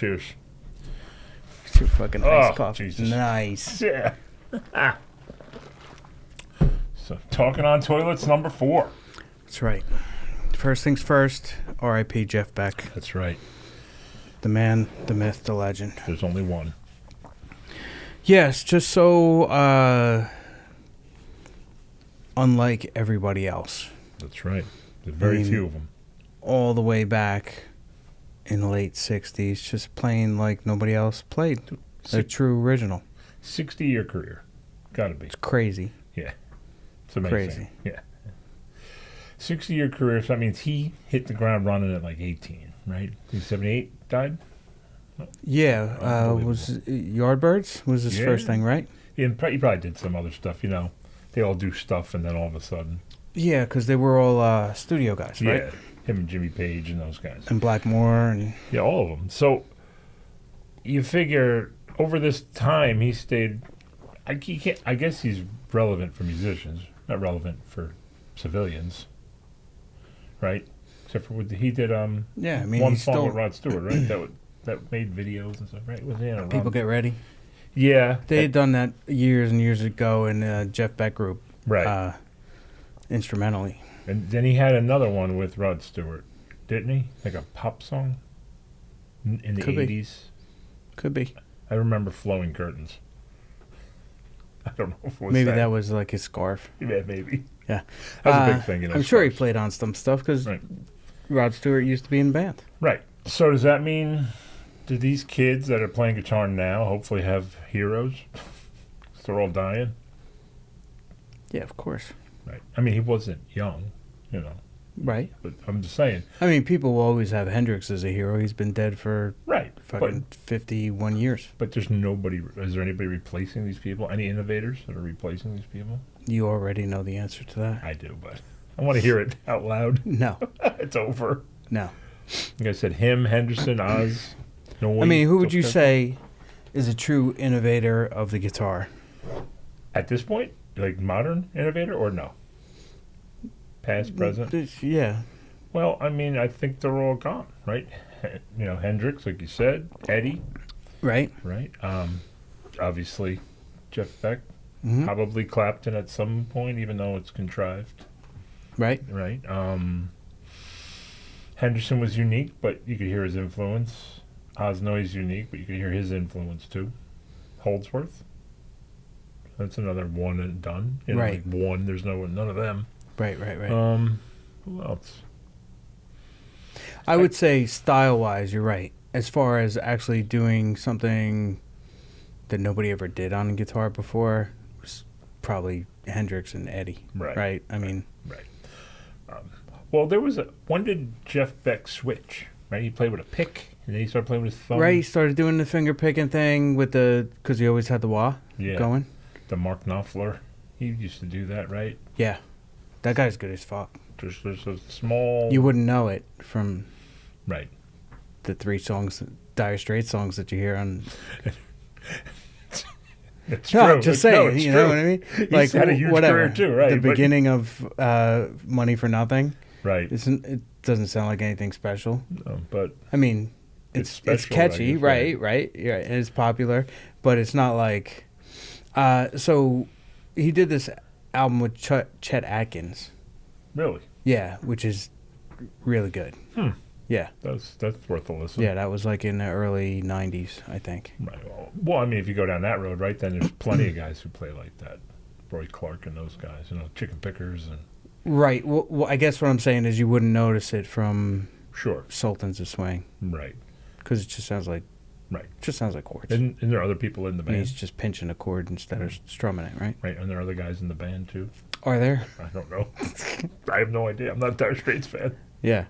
Cheers. Too fucking iced Oh, coffee. Jesus. Nice. Yeah. So, talking on toilets, number 4. That's right. First things first, R.I.P. Jeff Beck. That's right. The man, the myth, the legend. There's only one. Yes, just so unlike everybody else. That's right. There's very few of them. All the way back in the late 60s, just playing like nobody else played. A true original. 60-year career. Gotta be. It's crazy. Yeah. It's amazing. Crazy. Yeah. 60-year career, so that means he hit the ground running at like 18, right? He's 78, died? Yeah, Unbelievable. was Yardbirds was his first thing, right? Yeah, he probably did some other stuff, you know. They all do stuff, and then all of a sudden... Yeah, because they were all studio guys, right? Yeah, him and Jimmy Page and those guys. And Blackmore and... Yeah, all of them. So, you figure, over this time, he stayed... I guess he's relevant for musicians, not relevant for civilians, right? Except for he did Yeah, I mean, one he's song still... with Rod Stewart, right? that made videos and stuff, right? Was he on People Get Ready. Yeah, They had done that years and years ago in Jeff Beck group. right. Instrumentally. And then he had another one with Rod Stewart, didn't he? Like a pop song in the Could be. 80s. Could be. I remember Flowing Curtains. I don't know if it was Maybe that was like his scarf. Yeah, maybe. Yeah. That was a big thing. You know, I'm sure he scarves. played on some stuff because Right. Rod Stewart used to be in the band. Right. So does that mean, do these kids that are playing guitar now hopefully have heroes? 'Cause they're all dying? Yeah, of course. Right. I mean, he wasn't young, you know. Right. But I'm just saying. I mean, people will always have Hendrix as a hero. He's been dead for Right. fucking 51 years. But there's nobody, is there anybody replacing these people? Any innovators that are replacing these people? You already know the answer to that. I do, but I want to hear it out loud. No. It's over. No. Like I said, him, Henderson, Oz, Noy. I mean, who would those you guys. say is a true innovator of the guitar? At this point, like modern innovator or no? Past, present? Yeah. Well, I mean, I think they're all gone, right? You know, Hendrix, like you said, Eddie, Right? right? Obviously, Jeff Beck, Mhm. probably Clapton at some point, even though it's contrived, Right? right? Henderson was unique, but you could hear his influence. Osnoy's unique, but you could hear his influence too. Holdsworth, that's another one and done. You know, Right. like one, there's none of them. Right, right, right. Who else? I would say style-wise, you're right. As far as actually doing something that nobody ever did on guitar before, was probably Hendrix and Eddie. Right. Right? I mean, Right. Well, there was when did Jeff Beck switch? Right, he played with a pick, and then he started playing with his thumb. right, he started doing the finger picking thing with because he always had the wah Yeah. going. The Mark Knopfler, he used to do that, right? Yeah. That guy's good as fuck. There's a small. You wouldn't know it from Right. the 3 songs, Dire Straits songs that you hear on... It's No, true. I'm just No, saying, it's you know true. what I mean? He's Like, had a huge whatever. career too, right? The but- beginning of Money for Nothing, Right. it doesn't sound like anything special. But I mean, It's it's special, I catchy, guess, right? Right? Yeah, and it's popular, but it's not like. So, he did this album with Chet Atkins, really, yeah, which is really good. Yeah, that's worth a listen. yeah, that was like in the early '90s, I think. Right. Well, I mean, if you go down that road, right, then there's plenty of guys who play like that. Roy Clark and those guys, you know, Chicken Pickers and. Right. Well, I guess what I'm saying is you wouldn't notice it from Sure. Sultans of Swing Right. because it just sounds like chords. And there are other people in the And band. he's just pinching a chord instead of strumming it, right? Right. And there are other guys in the band too. Are there? I don't know. I have no idea. I'm not a Dire Straits fan. Yeah.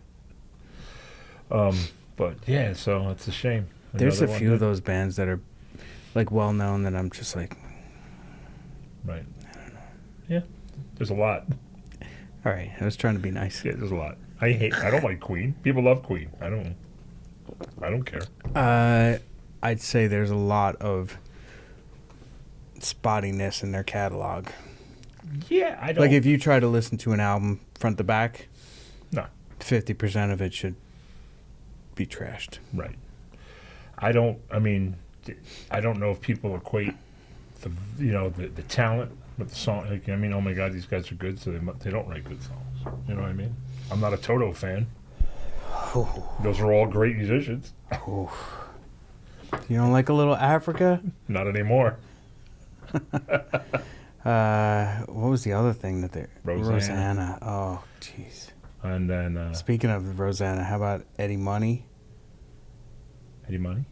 But yeah, so it's a shame. There's a Another one few of did. those bands that are like well known that I'm just like, Right. Yeah. There's a lot. all right, I was trying to be nice. Yeah, there's a lot. I don't like Queen. People love Queen. I don't care. I'd say there's a lot of spottiness in their catalog. Yeah, I don't. Like if you try to listen to an album front to back, No. 50% of it should be trashed. Right. I don't. I mean, I don't know if people equate the talent with the song. Like, I mean, oh my God, these guys are good, so they don't write good songs. You know what I mean? I'm not a Toto fan. Those are all great musicians. You don't like a little Africa? Not anymore. What was the other thing that they... Rosanna. Oh, jeez. And then Speaking of Rosanna, how about Eddie Money? Eddie Money.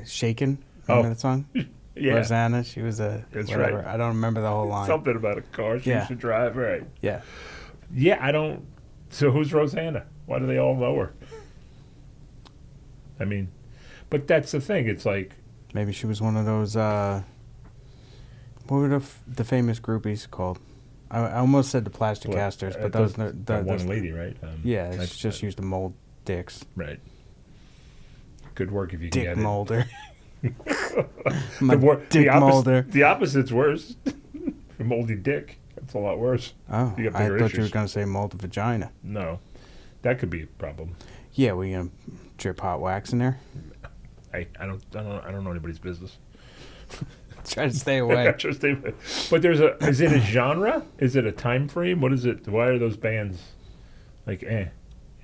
Shaken. Remember that song? Yeah. Rosanna. She was a... That's whatever. right. I don't remember the whole line. Something about a car she used to drive, right? Yeah. Yeah, I don't. So who's Rosanna? Why do they all know her? I mean, but that's the thing. It's like, Maybe she was one of those... what were the famous groupies called? I almost said the plastic casters, but those... that one lady, right? Yeah, it's just used to mold dicks. Right. Good work if you Dick can get molder. it. My dick molder. The opposite's worse. A moldy dick. That's a lot worse. Oh, You got I bigger thought you were issues. going to say mold vagina. No, that could be a problem. Yeah, we going to drip hot wax in there? I don't know anybody's business. Try to stay away. But is it a genre? Is it a time frame? What is it? Why are those bands like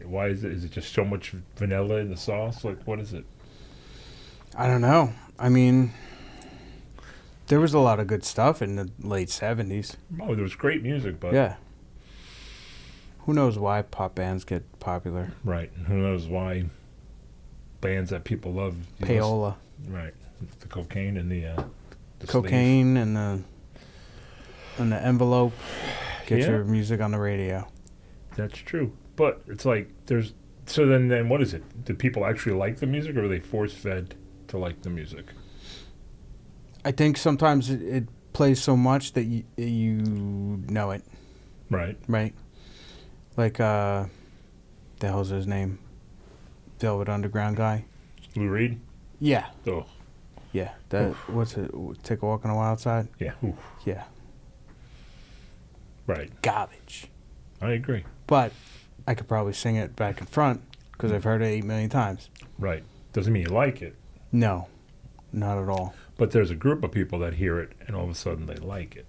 why is it? Is it just so much vanilla in the sauce? Like, what is it? I don't know. I mean, there was a lot of good stuff in the late 70s. Oh, there was great music, but Yeah. Who knows why pop bands get popular? right. And who knows why bands that people love? Payola. Right. The cocaine and the Cocaine and the envelope. Get Yeah. your music on the radio. That's true. But it's like there's so then what is it? Do people actually like the music, or are they force fed to like the music? I think sometimes it plays so much that you know it, Right. right? Like, the hell's his name? Velvet Underground guy? Lou Reed. Yeah. Oh, Yeah. That, what's it? Take a Walk on the Wild Side? yeah. Oof. Yeah. Right. Garbage. I agree. But I could probably sing it back and front because I've heard it 8 million times. Right. Doesn't mean you like it, No, not at all. but there's a group of people that hear it and all of a sudden they like it.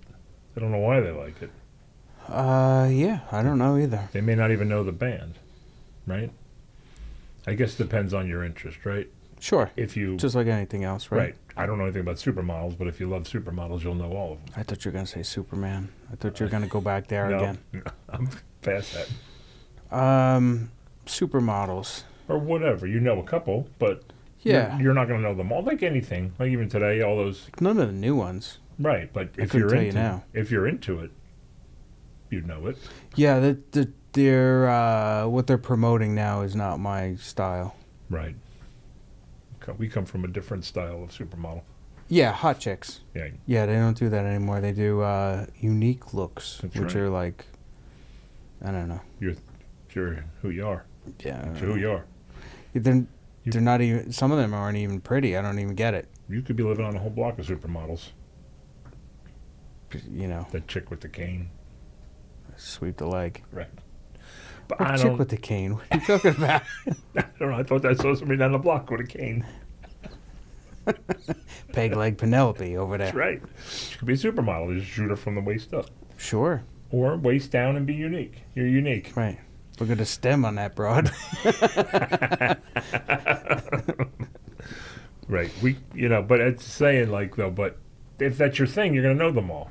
They don't know why they like it. Yeah, I don't know either. They may not even know the band, right? I guess it depends on your interest, right? Sure. If you Just like anything else, right? right. I don't know anything about supermodels, but if you love supermodels, you'll know all of them. I thought you were going to say Superman. I thought you were going to go back there No, again. I'm past that. Supermodels. Or whatever. You know a couple, but Yeah. you're not going to know them all. Like anything. Like even today, all those. None of the new ones. Right, but I if couldn't you're tell you into now. if you're into it, you'd know it. Yeah, they're what they're promoting now is not my style. Right. We come from a different style of supermodel. Yeah, hot chicks. Yeah, Yeah, they don't do that anymore. They do unique looks, That's which right. are like, I don't know. you're who you are. Yeah, It's who you are. they're not even. Some of them aren't even pretty. I don't even get it. You could be living on a whole block of supermodels. You know, That chick with the cane. sweep the leg. Right. But What I chick don't. with the cane? What are you talking about? I don't know. I thought I saw somebody down the block with a cane. Peg leg Penelope over there. That's right. She could be a supermodel. Just shoot her from the waist up, Sure. or waist down and be unique. You're unique. Right. Look at the stem on that broad. Right. But it's saying like though. But if that's your thing, you're gonna know them all.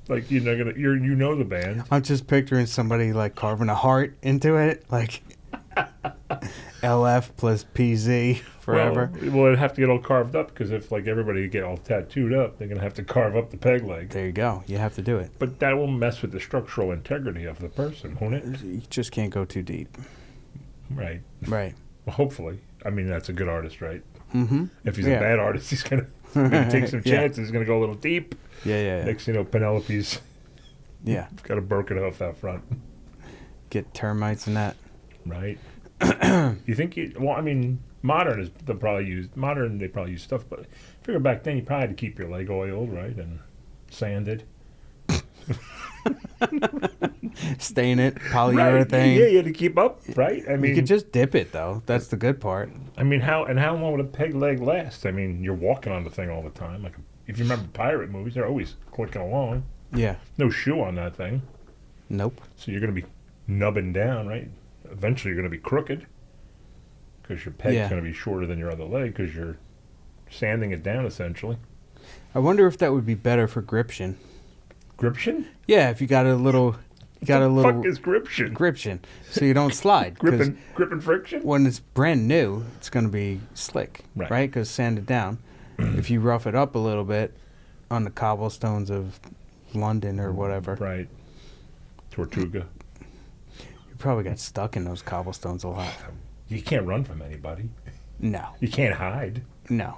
Like you know the band. I'm just picturing somebody like carving a heart into it, like LF plus PZ forever. Well, it'd have to get all carved up because if like everybody get all tattooed up, they're gonna have to carve up the peg leg. There you go. You have to do it. But that will mess with the structural integrity of the person, won't it? You just can't go too deep. Right. Right. Well, hopefully. I mean, that's a good artist, right? Mm-hmm. If he's Yeah. a bad artist, he's gonna take some Yeah. chances. He's gonna go a little deep. Yeah. Next, thing you know, Penelope's Yeah. got a Birkenhoff out front, Get termites and that. right? You think? Well, I mean, modern they probably use stuff, but figure back then you probably had to keep your leg oiled, right, and sanded. Stain it, Right. polyurethane. Yeah, you had to keep up, right? I You mean, could just dip it though. That's the good part. how long would a peg leg last? I mean, you're walking on the thing all the time. Like, if you remember pirate movies, they're always clicking along. Yeah. No shoe on that thing, Nope. so you're going to be nubbing down, right? Eventually, you're going to be crooked because your peg's Yeah. going to be shorter than your other leg because you're sanding it down essentially. I wonder if that would be better for gription. Gription? Yeah, if you got a little, Fuck is gription? gription, so you don't slide. 'Cause Gripping friction? when it's brand new, it's going to be slick, Right. right? Because sanded down. If you rough it up a little bit on the cobblestones of London or whatever, Right. Tortuga. you probably got stuck in those cobblestones a lot. You can't run from anybody. No, You can't hide. no,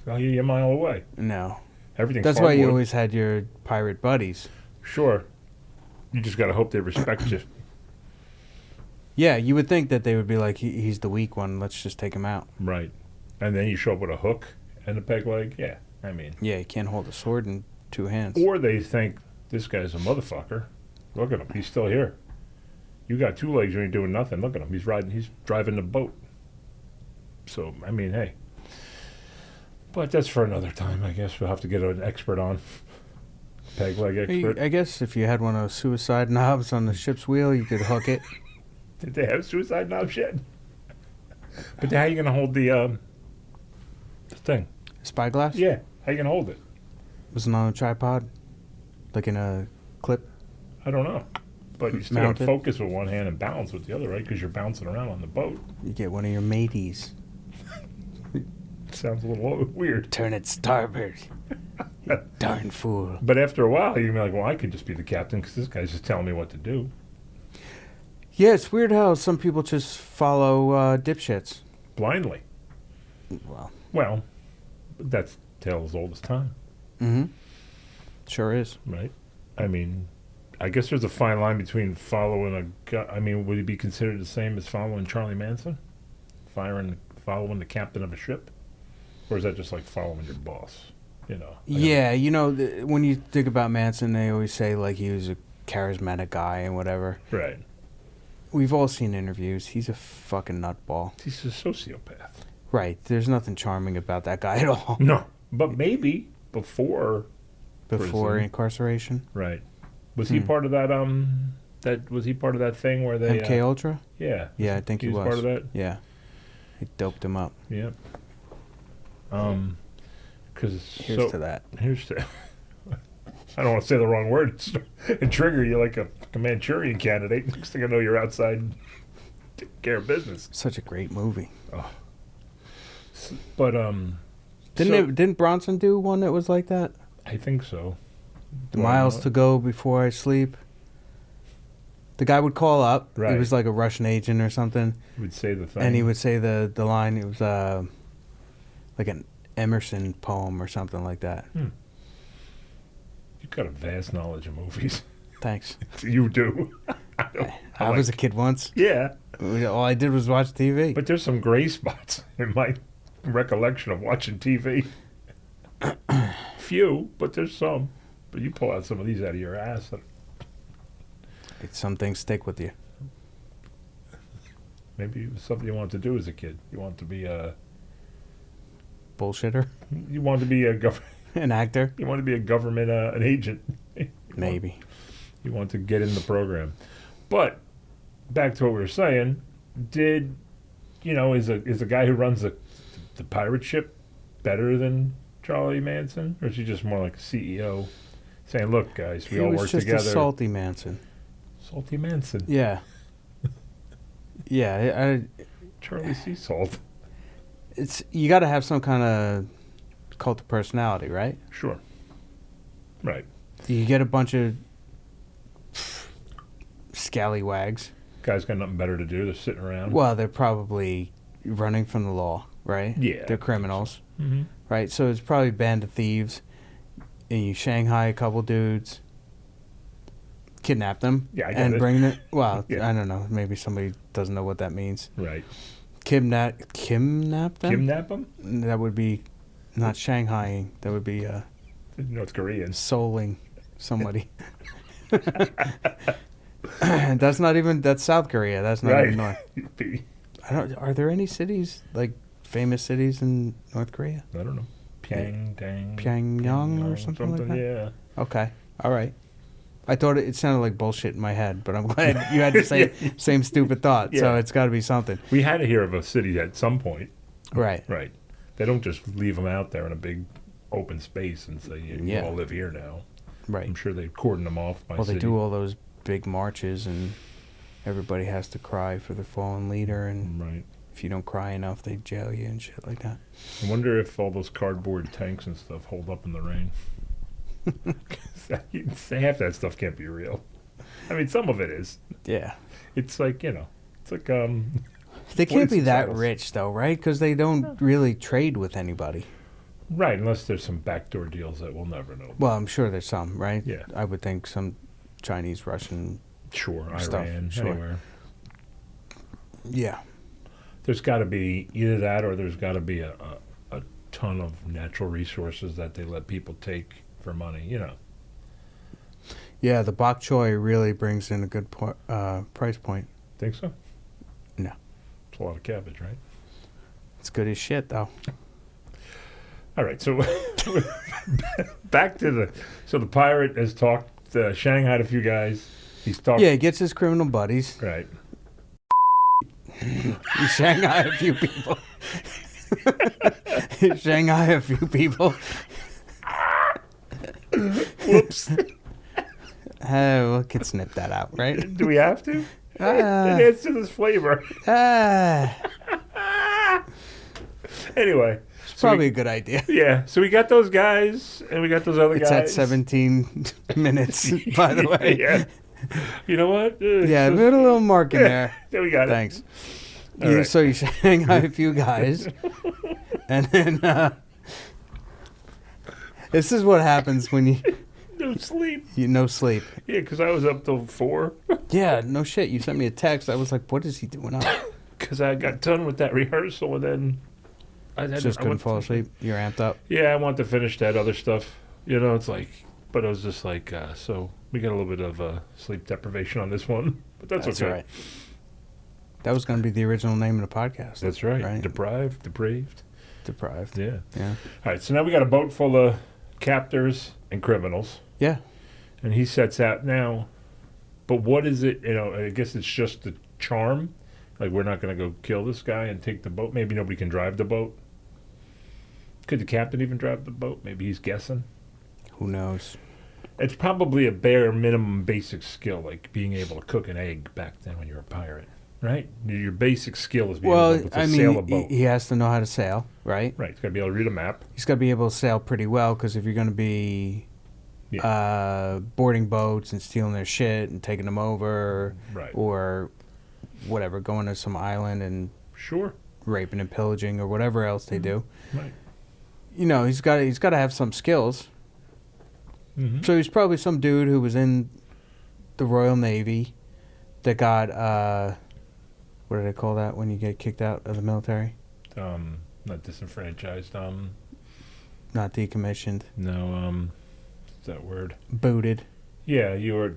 Well, you're a mile away. no. Everything's That's why you hardwood. always had your pirate buddies. Sure. You just got to hope they respect you. Yeah, you would think that they would be like, he's the weak one. Let's just take him out. Right. And then you show up with a hook and a peg leg. Yeah. I mean. Yeah, you can't hold a sword in two hands. Or they think, this guy's a motherfucker. Look at him. He's still here. You got two legs. You ain't doing nothing. Look at him. He's driving the boat. So, I mean, hey. But that's for another time, I guess. We'll have to get an expert on. Peg leg expert. I guess if you had one of those suicide knobs on the ship's wheel, you could hook it. Did they have suicide knob shit? But how are you going to hold the thing? Spyglass? Yeah. How you going to hold it? Was it on a tripod? Like in a clip? I don't know. But you still got to Mounted? focus with one hand and balance with the other, right? Because you're bouncing around on the boat. You get one of your mateys. Sounds a little weird. Turn it starboard. You darn fool. But after a while, you're like, well, I could just be the captain because this guy's just telling me what to do. Yeah, it's weird how some people just follow dipshits. Blindly. Well, Well, that's tale as old as time, mm-hmm. Sure is. right? I mean, I guess there's a fine line between following a guy. I mean, would it be considered the same as following Charlie Manson? Following the captain of a ship? Or is that just like following your boss? You know? Yeah, you know, when you think about Manson, they always say, like, he was a charismatic guy and whatever. Right. We've all seen interviews. He's a fucking nutball. He's a sociopath. Right. There's nothing charming about that guy at all. No. But maybe before prison. Incarceration. Right. Was he part of that was he part of that thing where they MK Ultra? Yeah. Yeah, I think he was. part of that? Yeah. He doped him up. Yeah. Because Here's to that. Here's to I don't want to say the wrong word and trigger you like a Manchurian candidate. Next thing I know, you're outside taking care of business. Such a great movie. But Didn't Bronson do one that was like that? I think so. Do I Miles know to it? go before I sleep. The guy would call up. Right. He was like a Russian agent or something, He would say the thing. and he would say the line. It was like an Emerson poem or something like that. You've got a vast knowledge of movies. Thanks. You do. I was a kid once. Yeah. All I did was watch TV. But there's some gray spots in my recollection of watching TV. Few, but there's some. But you pull out some of these out of your ass. Some things stick with you. Maybe it was something you wanted to do as a kid. You wanted to be a Bullshitter. An actor. You wanted to be a government an agent. Maybe. You want to get in the program. But back to what we were saying, is a guy who runs the pirate ship better than Charlie Manson, or is he just more like a CEO saying, "Look, guys, we all work together"? He was just a salty Manson. Salty Manson. Yeah. Yeah, Charlie Sea Salt. it's you got to have some kind of cult of personality, right? Sure. Right. You get a bunch of scallywags. Guys got nothing better to do. They're sitting around. Well, they're probably running from the law, right? Yeah. They're criminals, Mm-hmm. right? So it's probably a band of thieves, and you Shanghai a couple dudes, kidnap them, Yeah, I get and it. bring them. Well, Yeah. I don't know. Maybe somebody doesn't know what that means. Right. Kidnap them? Kidnap them? That would be not Shanghaiing. That would be North Koreans. souling somebody. That's not even, that's South Korea. That's not Right. even North. I don't. Are there any cities like famous cities in North Korea? I don't know. Pyongyang. Pyongyang or something like that? Yeah. Okay. All right. I thought it sounded like bullshit in my head, but I'm glad you had the same stupid thought. So Yeah. it's got to be something. We had to hear of a city at some point. Right. Right. They don't just leave them out there in a big open space and say, you Yeah. all live here now. Right. I'm sure they cordon them off by Well, city. they do all those big marches, and everybody has to cry for the fallen leader, and Right. if you don't cry enough, they jail you and shit like that. I wonder if all those cardboard tanks and stuff hold up in the rain. 'Cause half that stuff can't be real. I mean, some of it is. Yeah. It's like, it's like, They can't be Poison that cells. rich, though, right? Because they don't really trade with anybody. right, unless there's some backdoor deals that we'll never know. Well, I'm sure there's some, right? Yeah. I would think some Chinese, Russian. Sure, Stuff, Iran, sure. anywhere. Yeah. There's got to be either that or there's got to be a ton of natural resources that they let people take for money, Yeah, the bok choy really brings in a good price point. Think so? No. It's a lot of cabbage, right? It's good as shit, though. All right, so back to the pirate has talked, shanghaied a few guys. He's talked. Yeah, he gets his criminal buddies. Right. He Shanghai a few people. He Shanghai a few people. Whoops. We could snip that out, right? Do we have to? It Ah. adds to this flavor. Ah. Anyway. It's probably a good idea. Yeah, so we got those guys, and we got those other It's guys. at 17 minutes, by the way. Yeah. You know what? Yeah, put a little mark in there. There we got Thanks. All right. So you Shanghai a few guys, and then this is what happens when it. No sleep. you no sleep. Yeah, because I was up till 4. Yeah, no shit. You sent me a text. I was like, "What is he doing up?" Because I got done with that rehearsal, and then I Just couldn't fall asleep. You're amped up. Yeah, I want to finish that other stuff. It's like, but I was just like, so we got a little bit of sleep deprivation on this one, but that's okay. all right. That was going to be the original name of the podcast. That's right. Right. Deprived, depraved. Deprived. Yeah. Yeah. All right, so now we got a boat full of captors and criminals, Yeah. and he sets out now. But what is it? I guess it's just the charm. Like, we're not going to go kill this guy and take the boat. Maybe nobody can drive the boat. Could the captain even drive the boat? Maybe he's guessing. Who knows? It's probably a bare minimum basic skill, like being able to cook an egg back then when you were a pirate, right? Your basic skill is being able to sail a boat. he has to know how to sail, right? Right, he's got to be able to read a map. He's got to be able to sail pretty well, because if you're going to be boarding boats and stealing their shit and taking them over, Right. or whatever, going to some island and Sure. raping and pillaging or whatever else they do, Right. he's got to have some skills. Mm-hmm. So he's probably some dude who was in the Royal Navy that got what do they call that when you get kicked out of the military? Not disenfranchised. Not decommissioned, No. What's that word? booted. Yeah, you were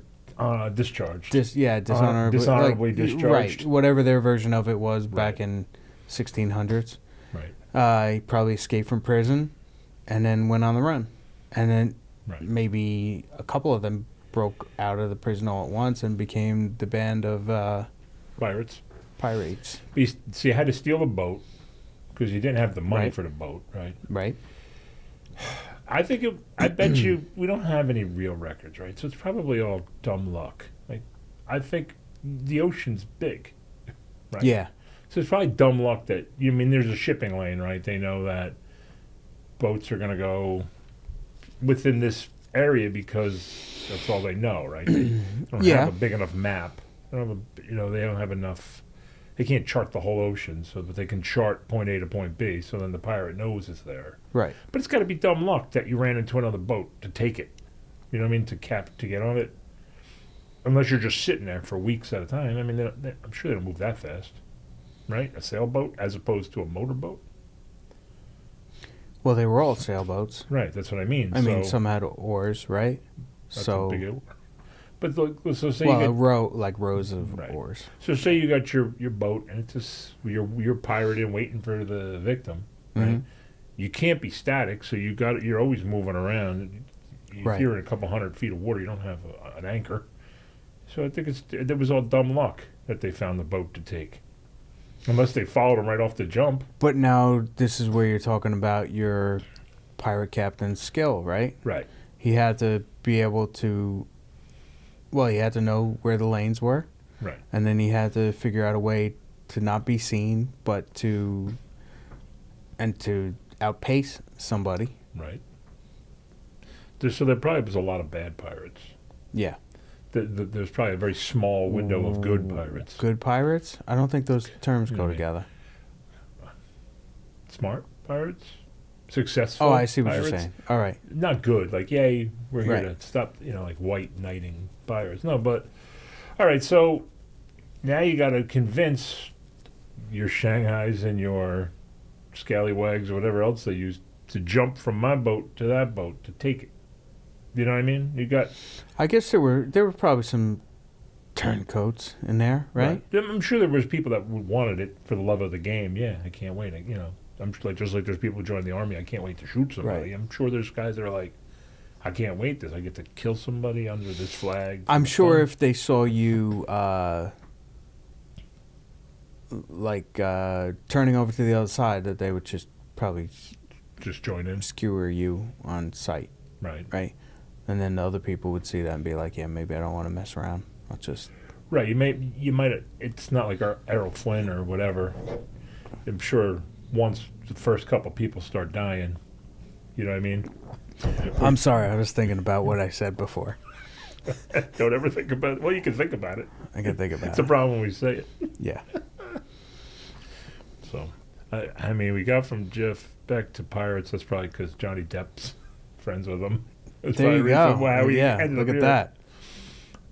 discharged. Dishonorably, dishonorably discharged. Right, whatever their version of it was back in 1600s. Right. He probably escaped from prison and then went on the run. And then Right. maybe a couple of them broke out of the prison all at once and became the band of Pirates. pirates. But you had to steal a boat because you didn't have the money Right. for the boat, right? Right? I bet you we don't have any real records, right? So it's probably all dumb luck. Like, I think the ocean's big, right? Yeah. So it's probably dumb luck that there's a shipping lane, right? They know that boats are going to go within this area because that's all they know, right? They don't Yeah. have a big enough map. They don't have enough. They can't chart the whole ocean, so that they can chart point A to point B. So then the pirate knows it's there. Right. But it's got to be dumb luck that you ran into another boat to take it. You know what I mean? To get on it. Unless you're just sitting there for weeks at a time. I mean, I'm sure they don't move that fast, right? A sailboat as opposed to a motorboat. Well, they were all sailboats. Right. That's what I mean. I mean, some had oars, right? That's So a big. But look, so say Well, you a get, row like rows of Right. oars. so say you got your boat and it's just you're pirating waiting for the victim, right? Mhm. You can't be static, so you're always moving around. If Right. you're in a couple 100 feet of water, you don't have an anchor. So I think it was all dumb luck that they found the boat to take, unless they followed him right off the jump. But now this is where you're talking about your pirate captain's skill, right? Right. He had to be able to. Well, he had to know where the lanes were, Right. and then he had to figure out a way to not be seen, but to outpace somebody. Right. So there probably was a lot of bad pirates. Yeah. There's probably a very small window of good pirates. Good pirates? I don't think those terms go Yeah. together. Smart pirates? Successful Oh, I see what pirates? you're saying. All right. Not good. Like, yay, we're here Right. to stop, like white knighting pirates. No, but, all right, so now you got to convince your Shanghais and your scallywags or whatever else they use to jump from my boat to that boat to take it. You know what I mean? You got I guess there were probably some turncoats in there, right? I'm sure there was people that wanted it for the love of the game. Yeah, I can't wait. I'm just like there's people who join the army. I can't wait to shoot somebody. Right. I'm sure there's guys that are like, I can't wait this. I get to kill somebody under this flag. I'm sure Fun. if they saw you turning over to the other side, that they would just probably Just join in. skewer you on sight, Right. right? And then the other people would see that and be like, yeah, maybe I don't want to mess around. I'll just Right. You might. It's not like Errol Flynn or whatever. I'm sure once the first couple people start dying, you know what I mean. I'm sorry, I was thinking about what I said before. Don't ever think about it. Well, you can think about it. I can think about It's a it. problem when we say it. Yeah. So, I mean, we got from Jeff Beck to Pirates. That's probably because Johnny Depp's friends with him. That's There you probably the reason go. why we Yeah, ended look up at here. that.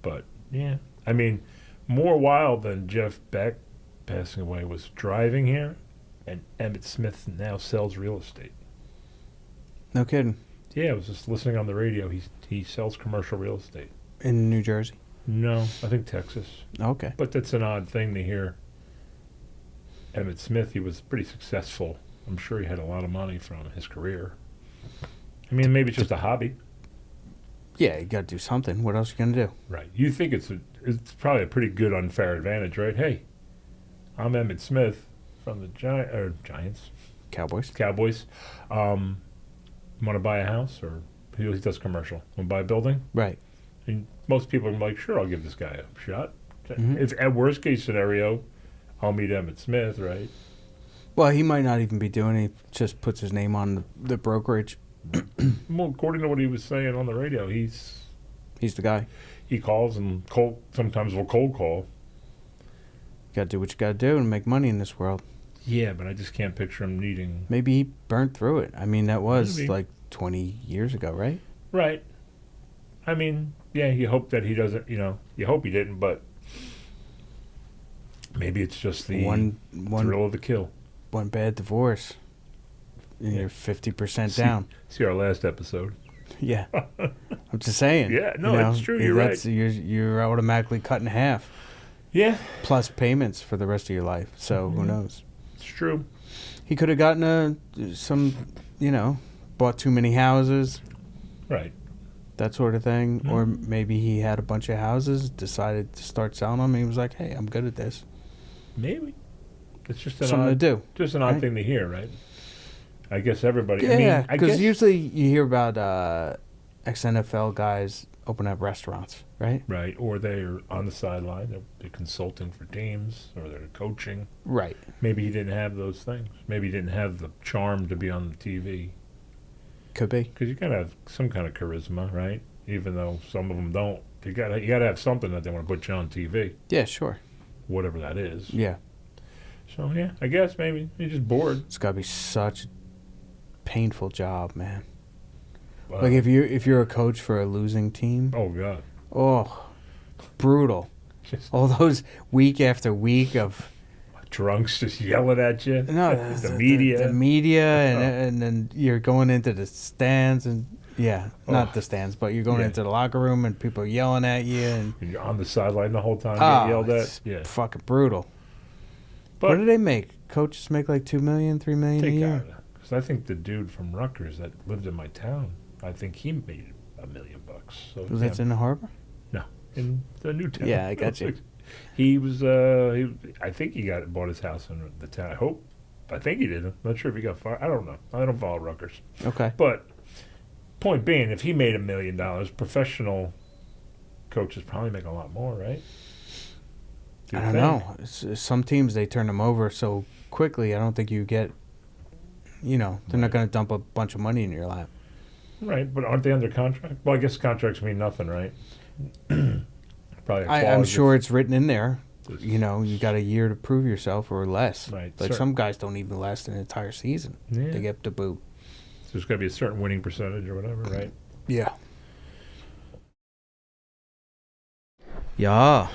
But yeah, I mean, more wild than Jeff Beck passing away was driving here, and Emmett Smith now sells real estate. No kidding. Yeah, I was just listening on the radio. He sells commercial real estate. In New Jersey. No, I think Texas. Okay. But that's an odd thing to hear. Emmett Smith, he was pretty successful. I'm sure he had a lot of money from his career. I mean, maybe it's just a hobby. Yeah, you got to do something. What else you going to do? Right. You think it's probably a pretty good unfair advantage, right? Hey, I'm Emmett Smith from the Giants, Cowboys. Cowboys. Want to buy a house, or he does commercial. Want to buy a building? Right. And most people are like, sure, I'll give this guy a shot. Mhm. If at worst case scenario, I'll meet Emmett Smith, right? Well, he might not even be doing it. He just puts his name on the brokerage. Well, according to what he was saying on the radio, He's the guy. he calls and sometimes will cold call. Got to do what you got to do and make money in this world. Yeah, but I just can't picture him needing. Maybe he burnt through it. I mean, that was Maybe. like 20 years ago, right? Right. I mean, yeah, you hope that he doesn't, you hope he didn't, but maybe it's just the One thrill of the kill. one bad divorce, and Yeah. you're 50% down. See our last episode. Yeah, I'm just saying. Yeah, no, it's true, you're right. You're automatically cut in half, Yeah, plus payments for the rest of your life. So who Mhm. knows? it's true. He could have gotten bought too many houses, Right. that sort of thing. Mhm. Or maybe he had a bunch of houses, decided to start selling them. And he was like, "Hey, I'm good at this. Maybe. It's just an Something to odd, do." just an odd right? thing to hear, right? I guess everybody. Yeah, I mean, I because guess, usually you hear about ex-NFL guys open up restaurants, right? right, or they're on the sideline. They're consulting for teams, or they're coaching. Right. Maybe he didn't have those things. Maybe he didn't have the charm to be on the TV. Could be. Because you gotta have some kind of charisma, right? Even though some of them don't. You gotta have something that they want to put you on TV, Yeah, sure. whatever that is. Yeah. So yeah, I guess maybe he's just bored. It's got to be such a painful job, man. Uh, Like if you're a coach for a losing team, oh god, oh, brutal. just All those week after week of drunks just yelling at you. no the media. the media, Oh. and then you're going into the stands and Yeah, Oh. not the stands, but you're going Yeah. into the locker room and people are yelling at you, and And you're on the sideline the whole time, getting yelled it's at. Yeah, fucking brutal. but What do they make? Coaches make like $2 million, $3 million a they year. gotta. Because I think the dude from Rutgers that lived in my town, I think he made $1 million. So Was that in the harbor? in the new town. Yeah, I got you. He was. I think he bought his house in the town. I think he did. I'm not sure if he got fired. I don't know. I don't follow Rutgers. Okay. But point being, if he made $1 million, professional coaches probably make a lot more, right? I don't know. Some teams, they turn them over so quickly, I don't think you get, they're not Right. going to dump a bunch of money in your lap. Right, but aren't they under contract? Well, I guess contracts mean nothing, right? Probably. A I'm clause sure it's written in there. if- You got a year to prove yourself or less. Right. Like some guys don't even last an entire season. Yeah. They get the boot. There's got to be a certain winning percentage or whatever, right? Yeah. Yeah.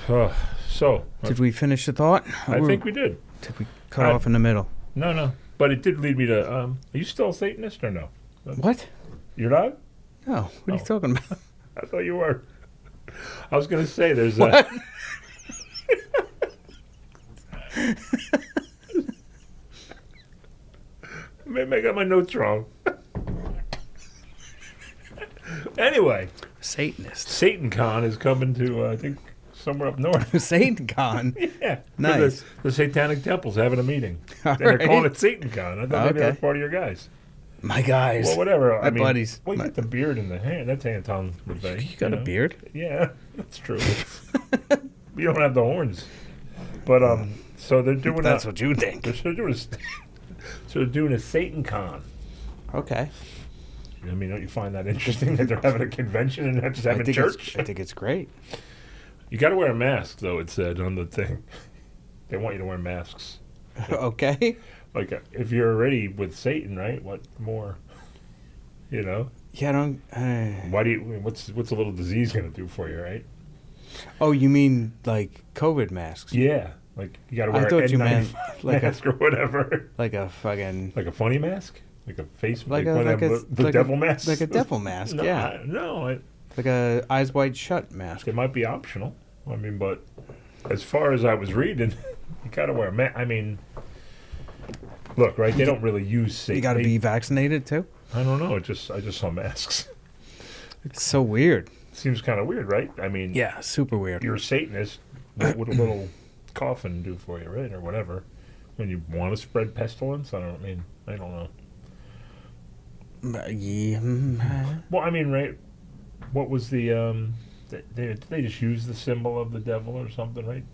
So Did we finish the thought? I think we did. Did we cut I- off in the middle? No, but it did lead me to. Are you still a Satanist or no? What? You're not? No. What are you Oh. talking about? I thought you were. I was going to say there's What? Maybe I got my notes wrong. Anyway, Satanist. Satan Con is coming to I think somewhere up north. Satan Con. Yeah, Nice. For the Satanic Temple's having a meeting. All And they're right. calling it Satan Con. I thought maybe Okay. that's part of your guys. My guys. Well, whatever. My buddies. Well, you My- got the beard in the hand. That's Anton LaVey. You got a know? beard? Yeah, that's true. You don't have the horns. But so they're doing That's a, what you think. they're doing a, so they're doing a Satan Con. Okay. I mean, don't you find that interesting that they're having a convention and not just having church? I think it's great. You got to wear a mask, though. It said on the thing. They want you to wear masks. Okay. Like if you're already with Satan, right? What more? You know, Yeah, I don't. why do you? What's a little disease going to do for you, right? Oh, you mean like COVID masks? Yeah, like you got to I wear thought an you N95 meant like a mask or whatever. like a fucking Like a funny mask, like a face, like one of them, the like devil a, mask, like a devil mask. No, Yeah, no, like a eyes wide shut mask. it might be optional. I mean, but as far as I was reading, you got to wear a mask. I mean, look, right? They don't really use Satan. You got to be vaccinated too. I don't know. I just saw masks. It's so weird. Seems kind of weird, right? I mean, Yeah, super weird. you're a Satanist. What would a little coffin do for you, right, or whatever? When you want to spread pestilence, I don't know. Yeah. Well, I mean, right? What was the they just use the symbol of the devil or something, right?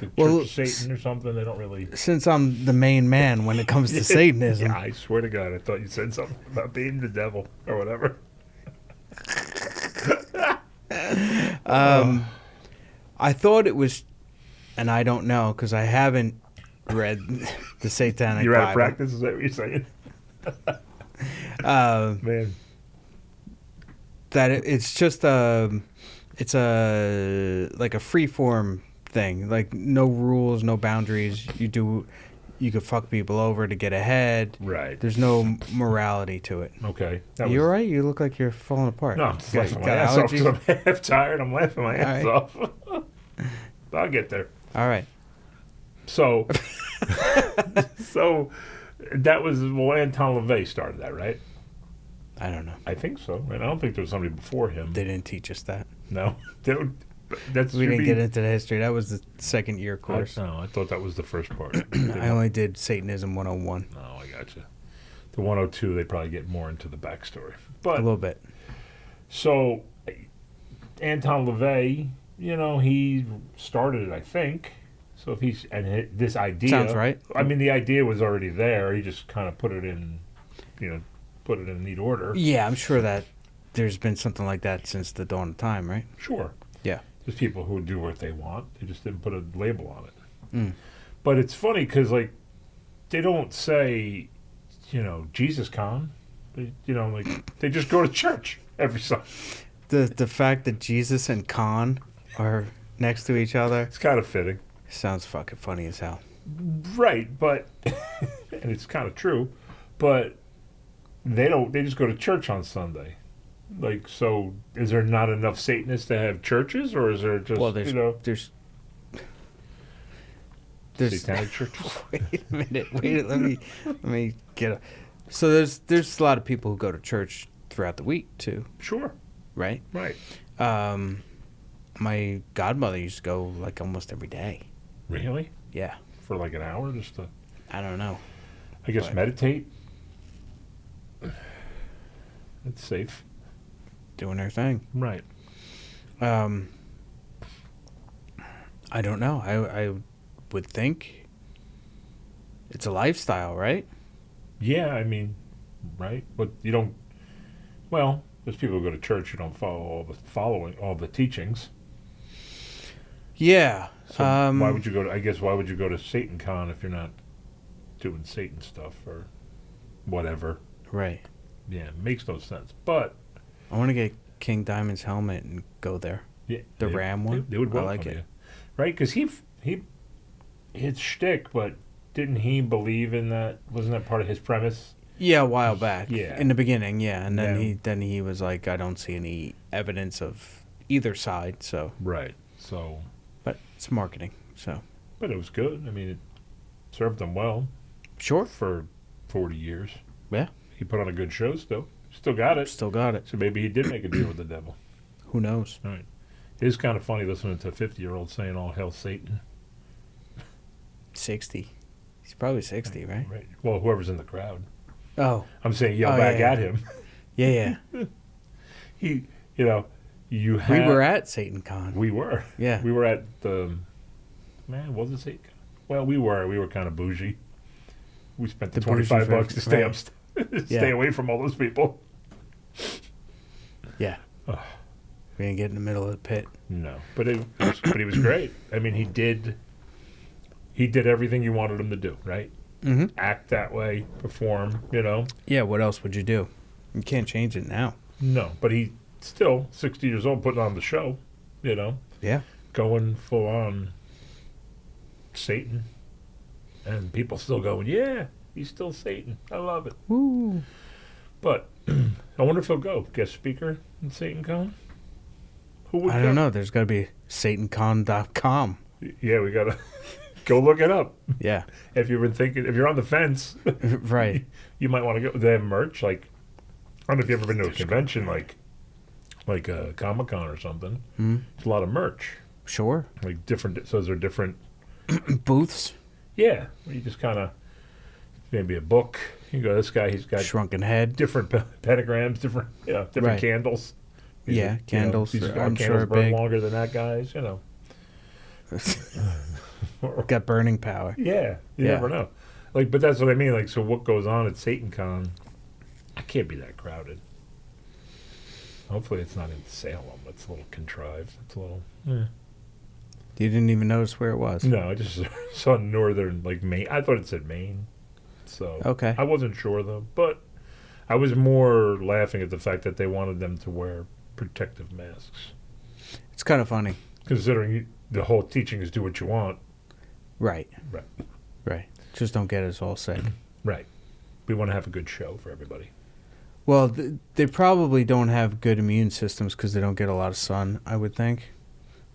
The Well, Church of Satan or something. They don't really. Since I'm the main man when it comes to Satanism, Yeah, I swear to God, I thought you said something about being the devil or whatever. I thought it was, and I don't know because I haven't read the Satanic You're out of Bible. practice. Is that what you're saying? Man, That it's just it's a like a free form thing, like no rules, no boundaries. You could fuck people over to get ahead. right? There's no morality to it. Okay. You all right? You look like you're falling apart. No, I'm just You laughing my got ass off allergies? 'cause I'm half tired. I'm laughing my ass All off. I'll get there. All right. So, so that was Anton LaVey started that, right? I don't know. I think so. And I don't think there was somebody before him. They didn't teach us that. No, they don't, that's We didn't get into the history. That was the second year course. No, I thought that was the first part. I only did Satanism 101. No, I gotcha. The 102, they probably get more into the backstory. A But little bit. so Anton LaVey, he started it, I think. So if he's this idea Sounds right. I mean, the idea was already there. He just kind of put it in neat order. Yeah, I'm sure that there's been something like that since the dawn of time, right? Sure. Yeah. There's people who do what they want. They just didn't put a label on it. Mm. But it's funny because, like, they don't say, Jesus Con. They just go to church every Sunday. The fact that Jesus and Khan are next to each other It's kind of fitting. sounds fucking funny as hell. Right, but, and it's kind of true, but they just go to church on Sunday. Like, so is there not enough Satanists to have churches, or is there just Well, there's there's satanic churches? wait a minute. Let me get. So there's a lot of people who go to church throughout the week too, Sure, right? right. My godmother used to go like almost every day. Really? Yeah, For like an hour, just to, I don't know. I guess, But- meditate. It's safe. Doing her thing. Right. I don't know. I would think it's a lifestyle, right? Yeah, I mean, right? But you don't. Well, there's people who go to church who don't follow all the teachings. Yeah. So why would you go to? I guess why would you go to Satan Con if you're not doing Satan stuff or whatever? Right. Yeah, it makes no sense. But I want to get King Diamond's helmet and go there. yeah, The Ram one? They would I welcome like it. you, right? Because his shtick, but didn't he believe in that? Wasn't that part of his premise? Yeah, a while back. Yeah. In the beginning, yeah, and then Yeah. he was like, I don't see any evidence of either side. So, Right. So, but it's marketing. So but it was good. I mean, it served him well sure. for 40 years. Yeah. He put on a good show still. Still got it. Still got it. So maybe he did make a deal with the devil. Who knows? All right. It is kind of funny listening to a 50-year-old saying, all hail Satan. 60. He's probably 60, right? Right. Well, whoever's in the crowd. Oh, I'm saying yell Oh, back yeah, at yeah. him. yeah, yeah. He, you We had. were at Satan Con. We were. Yeah. We were at the. Man, was it Satan? Well, we were. We were kind of bougie. We spent the The bougie $25 to version, stay right. stay Yeah. away from all those people. Yeah. Ugh. We didn't get in the middle of the pit. No, but he was great. I mean, he did everything you wanted him to do, right? Mm-hmm. Act that way, perform, Yeah, what else would you do? You can't change it now. No, but he still 60 years old, putting on the show, Yeah. going full on Satan, and people still going, yeah, he's still Satan. I love it. Woo. But I wonder if he'll go guest speaker in Satan Con. Who would I go? don't know. There's got to be SatanCon.com. Yeah, we gotta go look it up. Yeah. If you've been thinking, if you're on the fence, Right. you might want to go. They have merch. Like, I don't know if you've ever been to a convention like a Comic-Con or something. Mm-hmm. There's a lot of merch, Sure. like different. So those are different. Booths. Yeah, where you just kind of maybe a book. You go, this guy, he's got Shrunken head. different pentagrams, different different Right. candles. Yeah, candles. These I'm candles sure burn big. longer than that guy's. Got burning power. Yeah, you Yeah. never know. Like, but that's what I mean. Like, so what goes on at Satan Con? I can't be that crowded. Hopefully, it's not in Salem. It's a little contrived. It's a little. You didn't even notice where it was. No, I just saw northern, like Maine. I thought it said Maine. So Okay. I wasn't sure though, but I was more laughing at the fact that they wanted them to wear protective masks, It's kind of funny. considering the whole teaching is do what you want. Right. Right. Right. Just don't get us all sick. Right. We want to have a good show for everybody. Well, they probably don't have good immune systems because they don't get a lot of sun, I would think.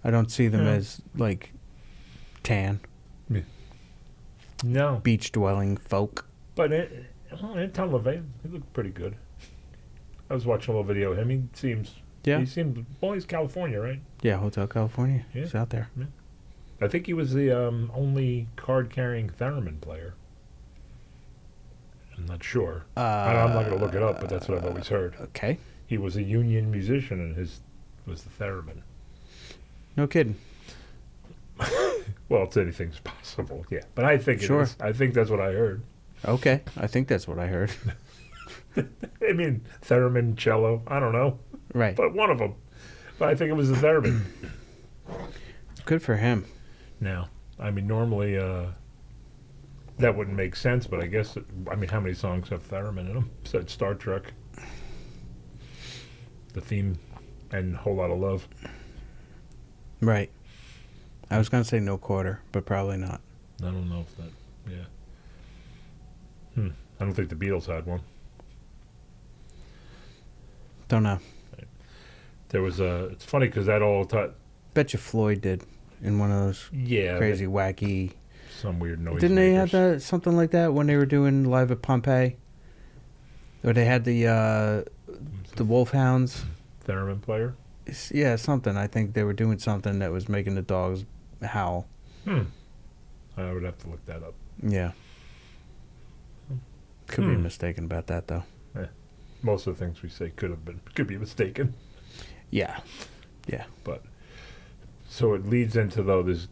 I don't see them Yeah. as, like, tan, No, beach-dwelling folk. but Tom LaVey, he looked pretty good. I was watching a little video of him. He seems. Yeah. He seemed. Well, he's California, right? Yeah, Hotel California. Yeah. He's out there. I think he was the only card-carrying theremin player. I'm not sure. I'm not going to look it up, but that's what I've always heard. Okay. He was a union musician, and his was the theremin. No kidding. Well, it's anything's possible, yeah. But I think Sure. it is. I think that's what I heard. Okay. I think that's what I heard. I mean, theremin, cello, I don't know, Right. but one of them. But I think it was the theremin. Good for him. Now, I mean, normally that wouldn't make sense, but I guess, how many songs have theremin in them? Said Star Trek. The theme and a whole lot of love. Right. I was going to say no quarter, but probably not. I don't know if that, I don't think the Beatles had one. Don't know. There was a. It's funny because that all. Bet you Floyd did in one of those Yeah. crazy, wacky. Some weird noise. Didn't they have that something like that when they were doing live at Pompeii? Or they had the Wolfhounds. Theremin player? Yeah, something. I think they were doing something that was making the dogs howl. I would have to look that up. Yeah. Could be mistaken about that, though. Most of the things we say could be mistaken. Yeah. Yeah. But so it leads into though this.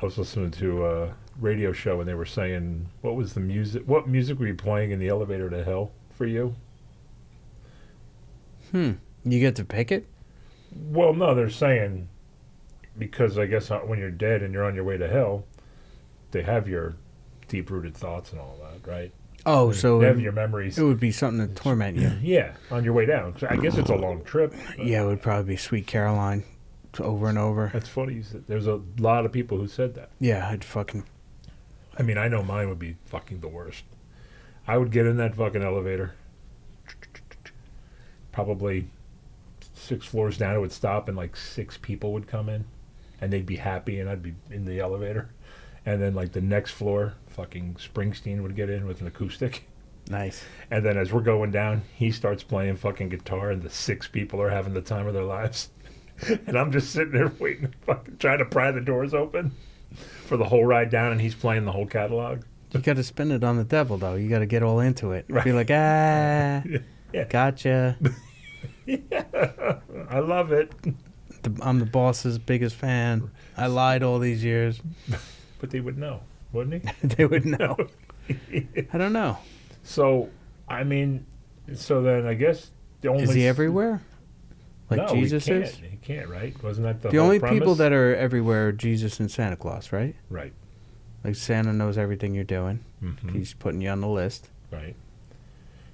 I was listening to a radio show and they were saying what was the music? What music were you playing in the elevator to hell for you? You get to pick it? Well, no, they're saying because I guess when you're dead and you're on your way to hell, they have your deep-rooted thoughts and all that, right? Oh, so they have your memories. It would be something to torment you. Yeah, on your way down. So I guess it's a long trip. Yeah, it would probably be Sweet Caroline over and over. That's funny. You said, there's a lot of people who said that. Yeah, I'd fucking... I mean, I know mine would be fucking the worst. I would get in that fucking elevator. Probably 6 floors down, it would stop and like 6 people would come in. And they'd be happy and I'd be in the elevator. And then like the next floor, fucking Springsteen would get in with an acoustic. Nice. And then as we're going down, he starts playing fucking guitar and the 6 people are having the time of their lives. And I'm just sitting there waiting, fucking trying to pry the doors open for the whole ride down and he's playing the whole catalog. You got to spin it on the devil, though. You got to get all into it. Right. Be like, Yeah. Gotcha. Yeah, I love it. I'm the boss's biggest fan. I lied all these years. But they would know, wouldn't he? They would know. I don't know. So, I mean, so then I guess the only... Is he everywhere? Like no, Jesus he can't. is? He can't, right? Wasn't that the The whole only premise? people that are everywhere are Jesus and Santa Claus, right? Right. Like Santa knows everything you're doing. Mm-hmm. He's putting you on the list. Right.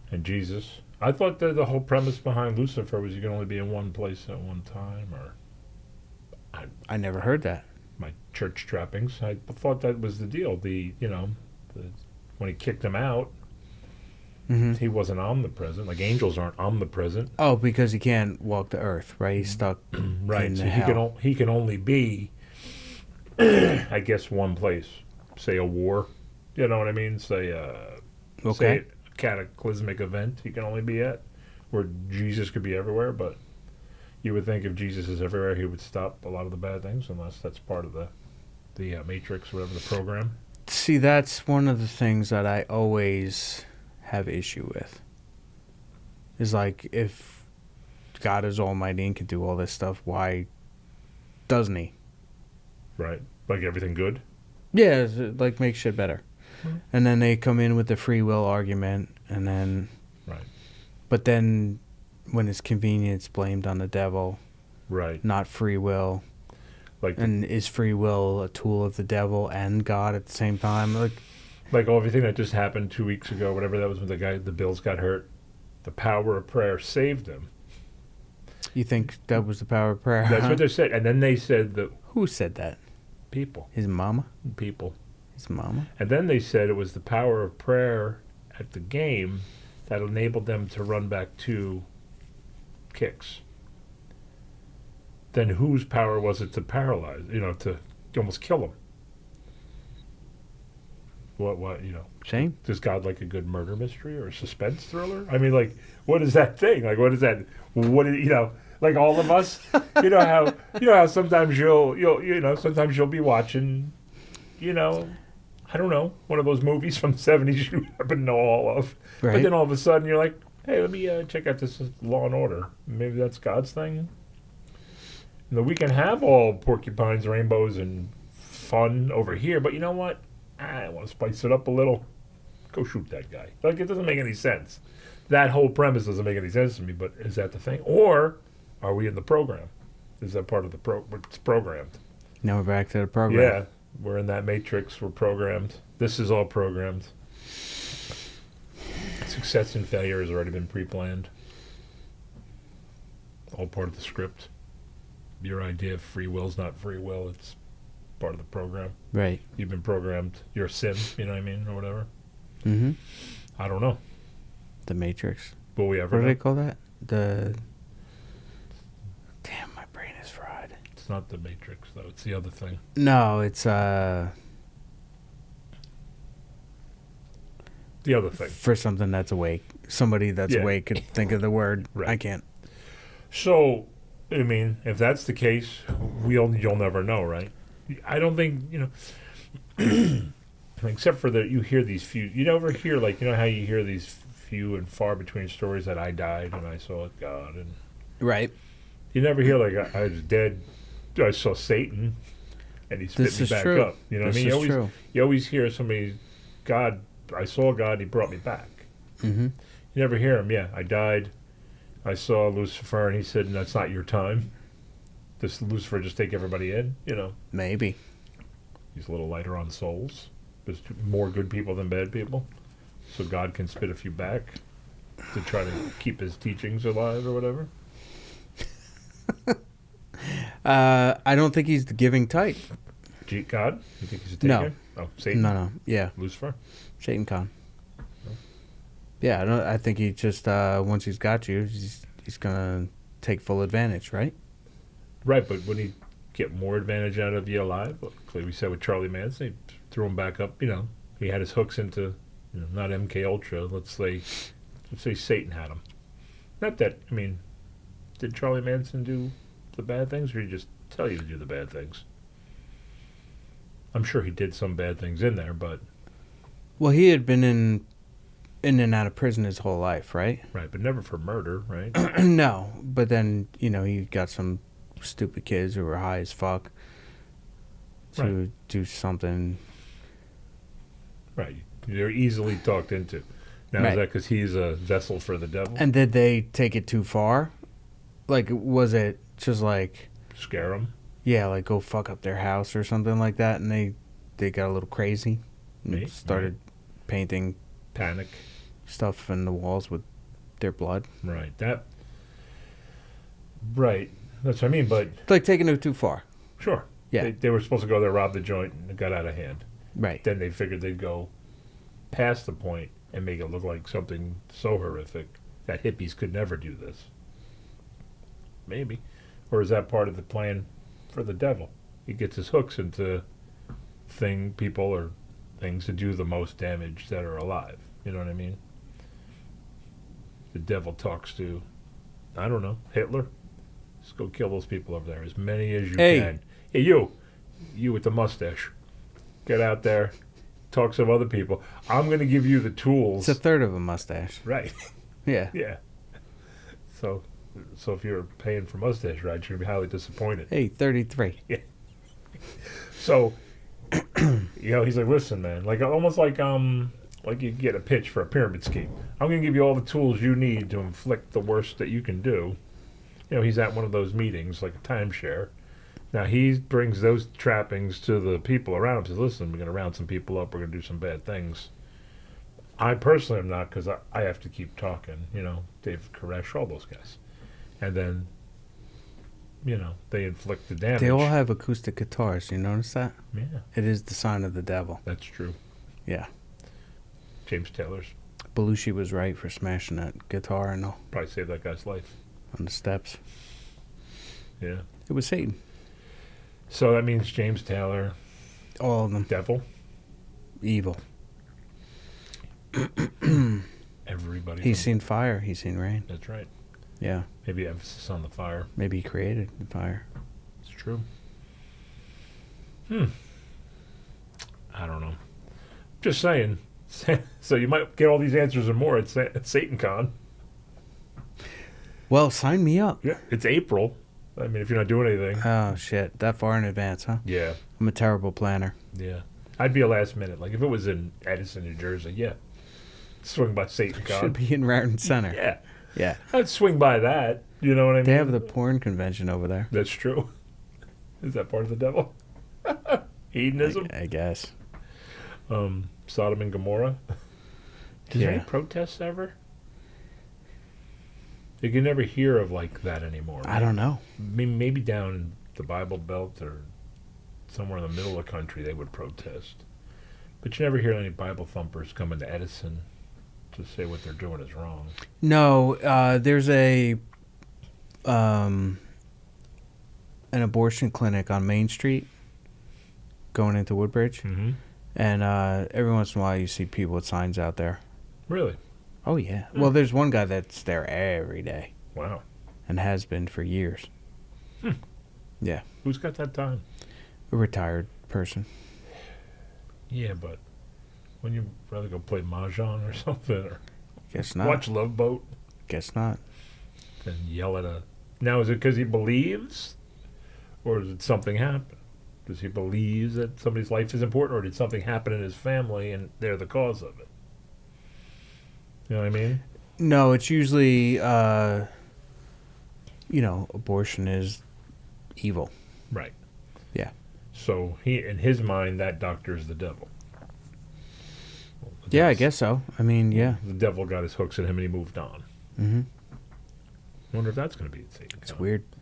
And Jesus. I thought that the whole premise behind Lucifer was you can only be in one place at one time, or... I never heard that. My church trappings. I thought that was the deal. When he kicked him out, he wasn't omnipresent. Like angels aren't omnipresent. Oh, because he can't walk the earth, right? He's stuck Right. in So the hell. he can only be, I guess, one place. Say a war. You know what I mean? Say Okay. a cataclysmic event he can only be at. Where Jesus could be everywhere, but you would think if Jesus is everywhere, he would stop a lot of the bad things, unless that's part of the Matrix, whatever the program. See, that's one of the things that I always have issue with. Is like, if God is almighty and can do all this stuff, why doesn't he? Right. Like everything good? Yeah, like make shit better. Mm-hmm. And then they come in with the free will argument, and then... Right. But then, when it's convenient, it's blamed on the devil. Right. Not free will. Like And is free will a tool of the devil and God at the same time? Like everything that just happened 2 weeks ago, whatever that was when the Bills got hurt, the power of prayer saved him. You think that was the power of prayer? That's what they said. And then they said that Who said that? people. His mama? His mama? And then they said it was the power of prayer at the game that enabled them to run back 2 kicks. Then whose power was it to paralyze, to almost kill him? What, Shame? Is God like a good murder mystery or a suspense thriller? I mean, like, what is that thing? Like, what is that? Like all of us, how sometimes sometimes you'll be watching, I don't know, one of those movies from the 70s you happen to know all of. Right. But then all of a sudden you're like, hey, let me check out this Law and Order. Maybe that's God's thing. We can have all porcupines, rainbows, and fun over here, but you know what? I want to spice it up a little. Go shoot that guy. Like, it doesn't make any sense. That whole premise doesn't make any sense to me, but is that the thing? Or are we in the program? Is that part of the it's programmed? Now we're back to the program. Yeah, we're in that matrix. We're programmed. This is all programmed. Success and failure has already been pre-planned. All part of the script. Your idea of free will is not free will. It's part of the program. Right. You've been programmed. You're a sim, you know what I mean, or whatever. Mm-hmm. I don't know. The Matrix. Will we ever What do know? they call that? Damn It's not the Matrix, though. It's the other thing. No, it's The other thing. for something that's awake. Somebody that's Yeah. awake could think of the word. Right. I can't. So, I mean, if that's the case, you'll never know, right? I don't think, except for that you hear these few. You never hear, like, how you hear these few and far between stories that I died and I saw God, and Right. you never hear like I was dead. I saw Satan, and he spit This me is back true. up. You know what I This mean? is true. You always hear somebody, God. I saw God. He brought me back. Mm-hmm. You never hear him. Yeah, I died. I saw Lucifer, and he said, "That's not your time." Does Lucifer just take everybody in? Maybe. He's a little lighter on souls. There's more good people than bad people, so God can spit a few back to try to keep his teachings alive or whatever. I don't think he's the giving type. God? You think he's a No. taker? Oh, Satan? No. Yeah, Lucifer? Satan Khan. Yeah, I think he just once he's got you, he's gonna take full advantage, right? Right, but wouldn't he get more advantage out of you alive? Like we said with Charlie Manson, he threw him back up. He had his hooks into, not MK Ultra. Let's say Satan had him. Not that. I mean, did Charlie Manson do the bad things, or did he just tell you to do the bad things? I'm sure he did some bad things in there, but Well, he had been in and out of prison his whole life, right? right, but never for murder, right? No, but then he got some stupid kids who were high as fuck to do something. Right, they're easily talked into. Now Right. is that because he's a vessel for the devil? And did they take it too far? Like, was it just like, Scare him? yeah, like go fuck up their house or something like that, and they got a little crazy and Maybe, started painting Panic? stuff in the walls with their blood? Right. Right. That's what I mean. But It's like taking it too far. sure. Yeah. They were supposed to go there, rob the joint, and it got out of hand. Right. Then they figured they'd go past the point and make it look like something so horrific that hippies could never do this. Maybe. Or is that part of the plan for the devil? He gets his hooks into people or things to do the most damage that are alive. You know what I mean? The devil talks to, I don't know, Hitler. Just go kill those people over there, as many as you Hey. can. Hey, you with the mustache, get out there, talk to some other people. I'm going to give you the tools. It's a third of a mustache. Right. Yeah. Yeah. So if you're paying for mustache rides, you're going to be highly disappointed. Hey, 33. So, he's like, listen, man, like almost like you get a pitch for a pyramid scheme. I'm going to give you all the tools you need to inflict the worst that you can do. He's at one of those meetings, like a timeshare. Now, he brings those trappings to the people around him. Says, listen, we're going to round some people up. We're going to do some bad things. I personally am not, because I have to keep talking. Dave Koresh, all those guys. And then, they inflict the damage. They all have acoustic guitars. You notice that? Yeah, It is the sign of the devil. that's true. Yeah. James Taylor's Belushi was right for smashing that guitar and all probably saved that guy's life. on the steps. Yeah. It was Satan. So that means James Taylor, All of them. devil, Evil. everybody. He's from- seen fire. He's seen rain. That's right. Yeah. Maybe emphasis on the fire. Maybe he created the fire. It's true. I don't know. Just saying. So you might get all these answers and more at Satan Con. Well, sign me up. Yeah. It's April. I mean, if you're not doing anything. Oh, shit. That far in advance, huh? Yeah. I'm a terrible planner. Yeah. I'd be a last minute. Like if it was in Edison, New Jersey, yeah. Swing by Satan Con. Should be in Raritan Center. Yeah. Yeah. I'd swing by that. You know what I mean? They have the porn convention over there. That's true. Is that part of the devil? Hedonism? I guess. Sodom and Gomorrah? Is there any Yeah. protests ever? You can never hear of like that anymore. I don't know. Maybe down in the Bible Belt or somewhere in the middle of the country they would protest. But you never hear any Bible thumpers coming to Edison to say what they're doing is wrong. No, there's a an abortion clinic on Main Street going into Woodbridge. Mm-hmm. And every once in a while you see people with signs out there. Really? Oh, yeah. Well, there's one guy that's there every day Wow. and has been for years. Yeah. Who's got that time? A retired person. Yeah, but when you rather go play mahjong or something, or Guess not. watch Love Boat, Guess not. and yell at a. Now, is it because he believes, or did something happen? Does he believe that somebody's life is important, or did something happen in his family and they're the cause of it? You know what I mean? No, it's usually, abortion is evil. Right. Yeah. So he, in his mind, that doctor is the devil. Well, the Yeah, I devil's- guess so. I mean, yeah. The devil got his hooks in him and he moved on. Mm-hmm. Wonder if that's going to be the It's a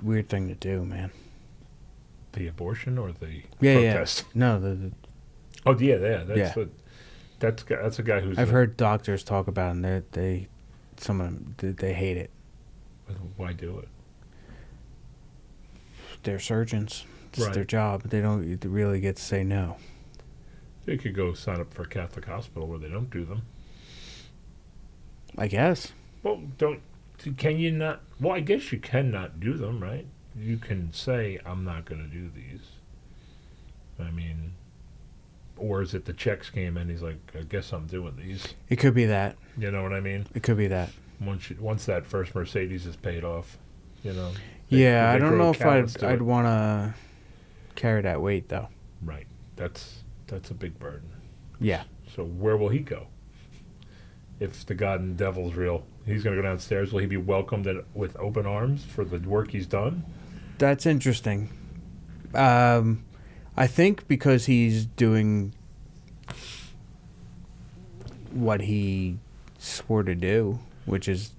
weird thing to do, man. The abortion or the Yeah, protest? yeah. No, the Oh, yeah, yeah. That's Yeah. that's a guy who's. I've heard doctors talk about it, and some of them, they hate it. Why do it? They're surgeons. It's Right. their job. They don't really get to say no. They could go sign up for a Catholic hospital where they don't do them. I guess. Well, can you not? Well, I guess you cannot do them, right? You can say, I'm not going to do these. I mean, or is it the checks came in, he's like, I guess I'm doing these. It could be that. You know what I mean? It could be that. Once that first Mercedes is paid off, you know. Yeah, they I don't grow know if callous to I'd it. want to carry that weight, though. Right. That's a big burden. Yeah. So where will he go? If the God and devil's real, he's going to go downstairs. Will he be welcomed with open arms for the work he's done? That's interesting. I think because he's doing what he swore to do, which is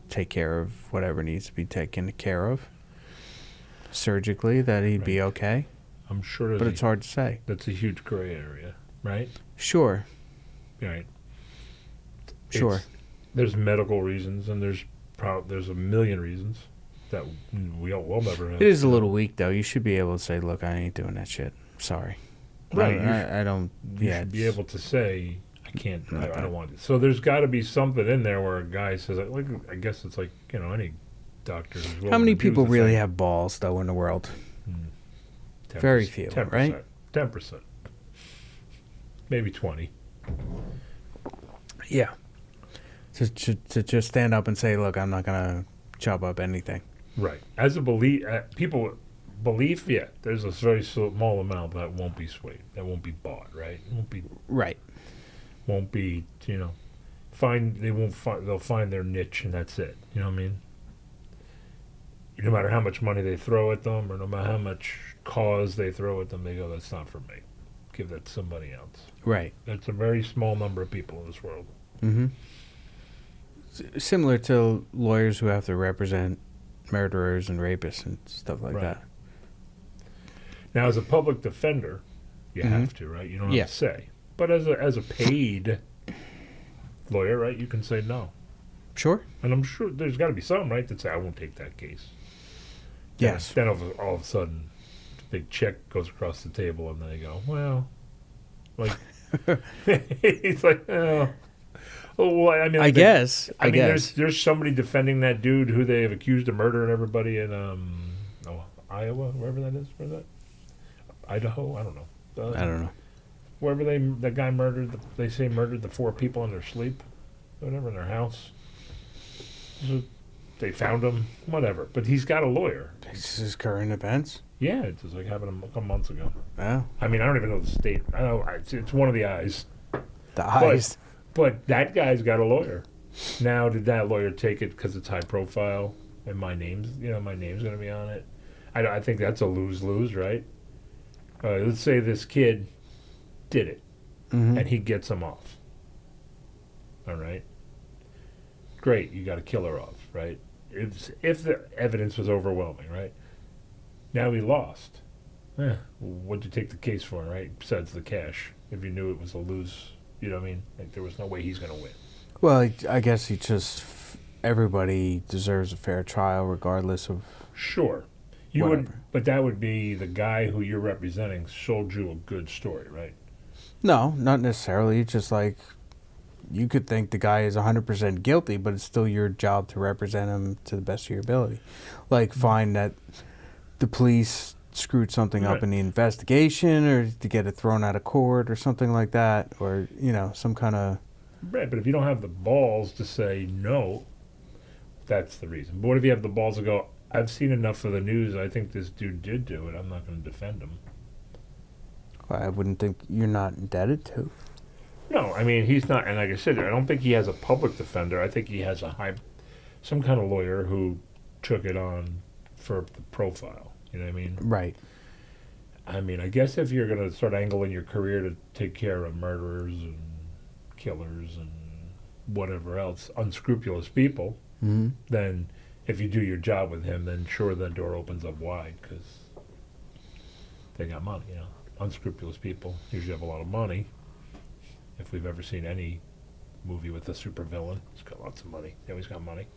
take care of whatever needs to be taken care of surgically, that he'd be okay. I'm sure. But it's hard to say. That's a huge gray area, right? Sure. Right. Sure. There's medical reasons, and there's a million reasons that we'll never have. It is a little weak, though. You should be able to say, look, I ain't doing that shit. Sorry. Right. I don't. You Yeah. should be able to say, I can't. I Okay. don't want it. So there's got to be something in there where a guy says, like, I guess it's like any doctor. Who's How many willing to do people the really thing. have balls, though, in the world? 10%, Very few, 10%, right? 10%, maybe 20. Yeah. To just stand up and say, look, I'm not going to chop up anything. Right. As a belief, belief, yeah. There's a very small amount that won't be swayed. That won't be bought. Right. Right. Won't be. They'll find their niche and that's it. You know what I mean? No matter how much money they throw at them, or no matter how much cause they throw at them, they go, "That's not for me. Give that to somebody else." Right. That's a very small number of people in this world. Mm-hmm. Similar to lawyers who have to represent murderers and rapists and stuff like Right. that. Now, as a public defender, you Mhm. have to, right? You don't Yeah. have to say. But as a paid lawyer, right, you can say no. Sure. And I'm sure there's got to be some, right, that say, I won't take that case. Yes. Then all of a sudden, the big check goes across the table, and they go, well, like, he's like, oh. Well, I mean, I guess. I mean, there's somebody defending that dude who they have accused of murdering everybody in Iowa, wherever that is. Where's that? Idaho? I don't know. I don't know. Wherever that guy murdered, they say murdered the 4 people in their sleep, whatever, in their house. So they found him, whatever. But he's got a lawyer. This is current events. Yeah, it was like happened a couple months ago. Oh, I mean, I don't even know the state. I know it's one of the eyes. the eyes. But that guy's got a lawyer. Now, did that lawyer take it because it's high profile and my name's going to be on it? I think that's a lose-lose, right? Let's say this kid did it Mm-hmm. and he gets him off. All right. Great, you got a killer off, right? If the evidence was overwhelming, right? Now he lost. What'd you take the case for, right? Besides the cash, if you knew it was a lose, you know what I mean? Like there was no way he's going to win. Well, I guess he just everybody deserves a fair trial, regardless of. Sure. You whatever. would, but that would be the guy who you're representing sold you a good story, right? No, not necessarily. It's just like you could think the guy is 100% guilty, but it's still your job to represent him to the best of your ability. Like find that the police screwed something up Right. in the investigation, or to get it thrown out of court or something like that, or some kind of. Right, but if you don't have the balls to say no, that's the reason. But what if you have the balls to go, I've seen enough of the news, I think this dude did do it, I'm not going to defend him. I wouldn't think you're not indebted to. No, I mean, he's not, and like I said, I don't think he has a public defender. I think he has some kind of lawyer who took it on for the profile. You know what I mean? Right. I mean, I guess if you're going to start angling your career to take care of murderers and killers and whatever else, unscrupulous people, Mm-hmm. then if you do your job with him, then sure, the door opens up wide because they got money, Unscrupulous people usually have a lot of money. If we've ever seen any movie with a supervillain, he's got lots of money. They always got money.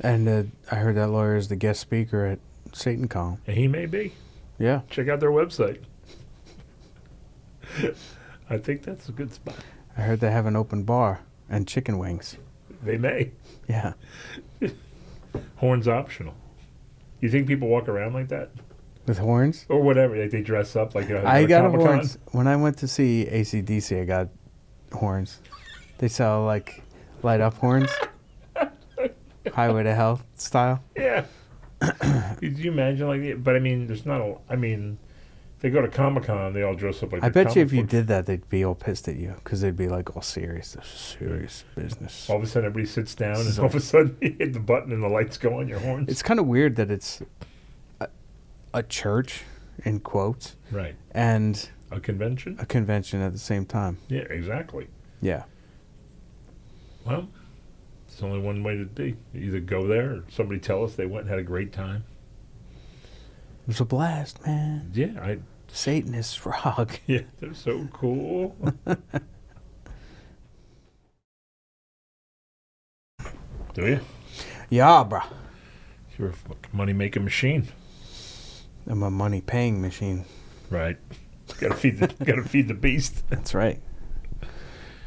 And I heard that lawyer is the guest speaker at SatanCon. And he may be. Yeah. Check out their website. I think that's a good spot. I heard they have an open bar and chicken wings. They may. Yeah. Horns optional. You think people walk around like that? With horns? Or whatever, like they dress up like I at got a Comic-Con? horns. When I went to see AC/DC, I got horns. They sell like light up horns. Highway to Hell style. Yeah. Could you imagine like that? But I mean, there's not a. I mean, they go to Comic-Con, they all dress up like. I they're bet you if comic you book- did that, they'd be all pissed at you because they'd be like, all serious. This is serious business. All of a sudden, everybody sits down, and So- all of a sudden, you hit the button, and the lights go on your horns. It's kind of weird that it's a church, in quotes, Right. and A convention. a convention at the same time. Yeah, exactly. Yeah. Well, it's only one way to be. You either go there, or somebody tell us they went and had a great time. It was a blast, man. Yeah, Satanist rock. yeah, they're so cool. Do you? Yeah, bruh. You're a fucking money-making machine. I'm a money-paying machine. Right. Gotta feed the beast. That's right.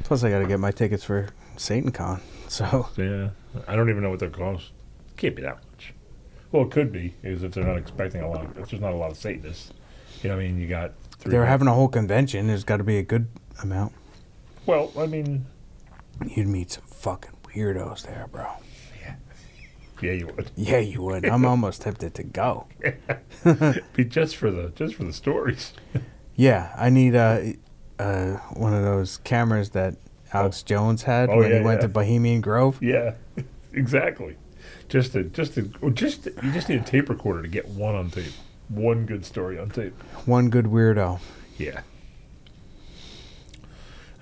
Plus, I got to get my tickets for SatanCon. So, Yeah. I don't even know what they're cost. Can't be that much. Well, it could be, is if they're not expecting a lot. If there's not a lot of Satanists. You know what I mean? You got three. they're having a whole convention. There's got to be a good amount. Well, I mean, You'd meet some fucking weirdos there, bro. yeah, you would. Yeah, you would. I'm almost tempted to go. Be just for the stories. Yeah, I need one of those cameras that Alex Jones had Oh, when yeah, he went yeah. to Bohemian Grove. Yeah, exactly. You just need a tape recorder to get one on tape. One good story on tape. One good weirdo. Yeah.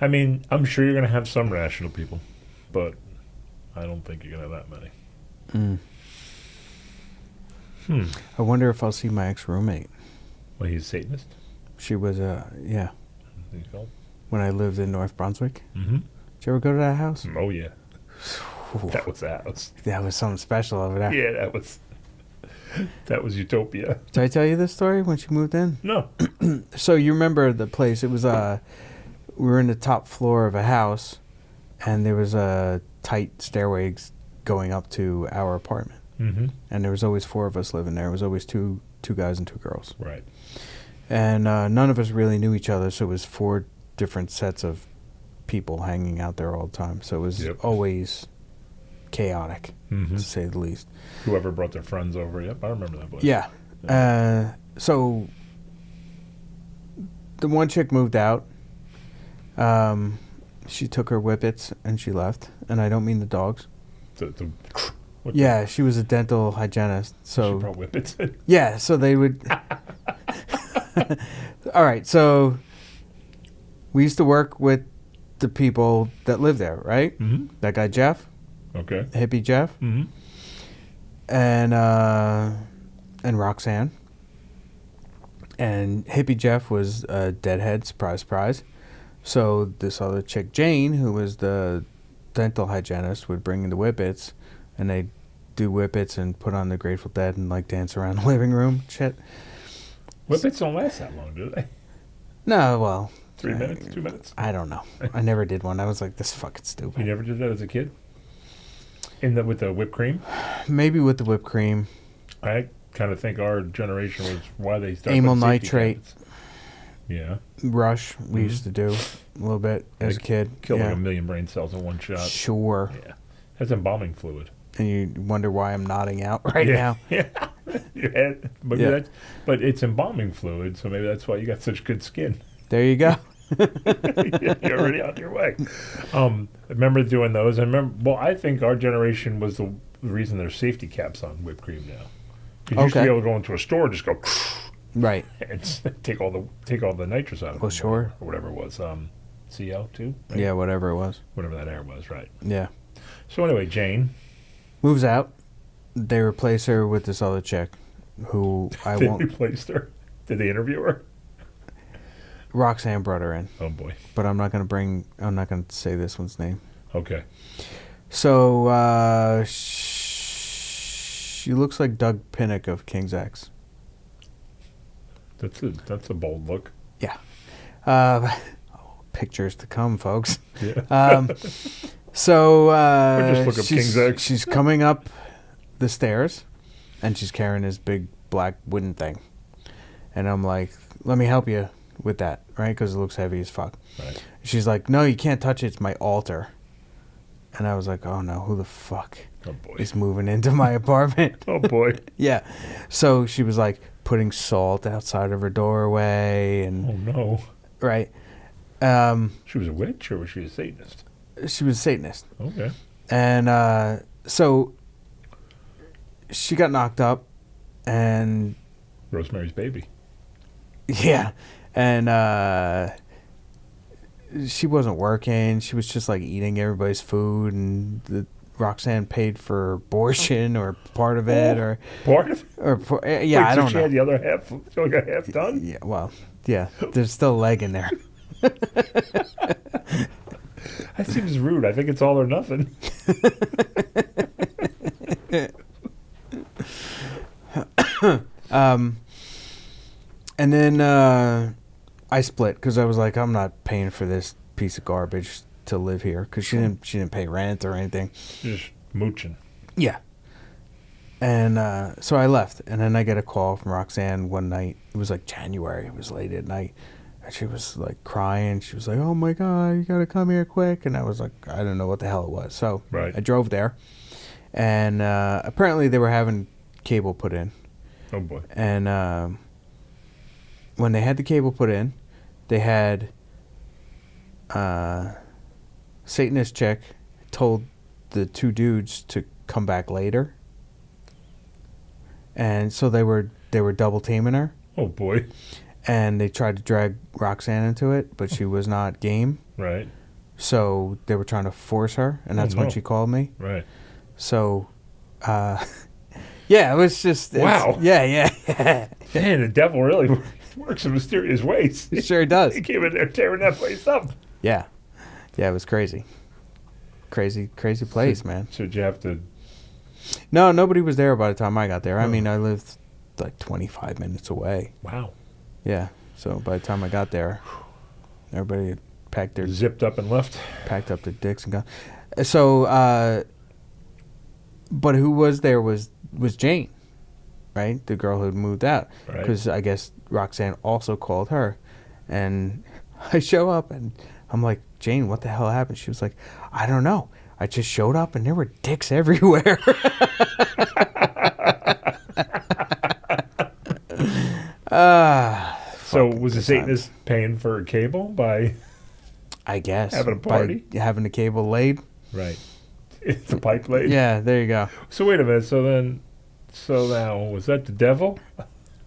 I mean, I'm sure you're going to have some rational people, but I don't think you're going to have that many. Mm. I wonder if I'll see my ex-roommate. Well, he's a Satanist. She was, yeah, He's called. when I lived in North Brunswick. Mm-hmm. Did you ever go to that house? Oh, yeah. Ooh, That was the house. that was something special over there. Yeah, that was utopia. Did I tell you this story when she moved in? No. So you remember the place? It was we were in the top floor of a house, and there was a tight stairway going up to our apartment. Mm-hmm. And there was always 4 of us living there. It was always two guys and 2 girls. Right. And none of us really knew each other, so it was 4 different sets of people hanging out there all the time. So it was Yep. always chaotic, Mm-hmm. to say the least. Whoever brought their friends over. Yep, I remember that place. Yeah. So the one chick moved out. She took her whippets and she left. And I don't mean the dogs. What Yeah, she was a dental hygienist. She So brought whippets in. yeah, so they would. All right, so we used to work with the people that live there, right? Mm-hmm. That guy Jeff, Okay. hippie Jeff, Mm-hmm. and Roxanne. And hippie Jeff was a deadhead, surprise, surprise. So this other chick Jane, who was the dental hygienist, would bring in the whippets, and they'd do whippets and put on the Grateful Dead and like dance around the living room. Shit. Whippets don't last that long, do they? No, well. 3 minutes, 2 minutes. I don't know. I never did one. I was like, this is fucking You stupid. never did that as a kid? With the whipped cream? Maybe with the whipped cream. I kind of think our generation was why they started Amyl putting safety nitrate. cabinets. Yeah. Rush, we used to do a little bit as a kid. Killed yeah. like 1 million brain cells in one shot. Sure. Yeah. That's embalming fluid. And you wonder why I'm nodding out right now. Yeah. Your head, maybe Yeah. but it's embalming fluid, so maybe that's why you got such good skin. There you go. You're already on your way. I remember doing those. I think our generation was the reason there's safety caps on whipped cream now. Because you used to Okay. be able to go into a store and just go Right. and take all the nitrous out of Well, it. sure. Or whatever it was. CO2? Right? Yeah, whatever it was. Whatever that air was, right. Yeah. So anyway, Jane. Moves out. They replace her with this other chick who I They won't. replaced her. Did they interview her? Roxanne brought her in, Oh boy. but I'm not going to say this one's name. Okay. So, she looks like Doug Pinnick of King's X. That's a bold look. Yeah. Pictures to come, folks. Yeah. So just look up King's X. she's coming up the stairs, and she's carrying this big black wooden thing. And I'm like, let me help you with that, right? Because it looks heavy as fuck. Right. She's like, no, you can't touch it. It's my altar. And I was like, oh, no, who the fuck Oh boy. is moving into my apartment? Oh boy. Yeah. So she was like putting salt outside of her doorway and, Oh no. right? She was a witch or was she a Satanist? She was a Satanist. Okay. And so she got knocked up, and Rosemary's Baby. yeah, and she wasn't working. She was just like eating everybody's food, and Roxanne paid for abortion or part of it, or Part of it? yeah, Wait, I so don't she know. had the other half. She only got half done. Yeah, well, yeah, there's still a leg in there. That seems rude. I think it's all or nothing. And then I split because I was like, I'm not paying for this piece of garbage to live here because she didn't pay rent or anything. Just mooching. Yeah. And so I left, and then I get a call from Roxanne one night. It was like January. It was late at night. And she was like crying. She was like, oh my God, you got to come here quick. And I was like, I don't know what the hell it was. So Right. I drove there. And apparently they were having cable put in. Oh boy. And when they had the cable put in, they had Satanist chick told the two dudes to come back later. And so they were double teaming her, Oh boy. and they tried to drag Roxanne into it, but she was not game. Right. So they were trying to force her, and that's when no. she called me. Right. So, yeah, it was just Wow. Yeah. Man, the devil really works in mysterious ways. It sure does. He came in there tearing that place up. Yeah, it was crazy, crazy place, man. So did you have to? No, nobody was there by the time I got there. I Oh. mean, I lived like 25 minutes away. Wow. Yeah, so by the time I got there, everybody had packed Zipped up and left. up their dicks and gone. So, but who was there was Jane, right? The girl who had moved out. Right. Because I guess Roxanne also called her. And I show up and I'm like, Jane, what the hell happened? She was like, I don't know. I just showed up and there were dicks everywhere. So was the good Satanist paying for a cable by? I guess. Having a party? By having the cable laid. Right. It's the pipe laid. Yeah, there you go. So wait a minute. So now was that the devil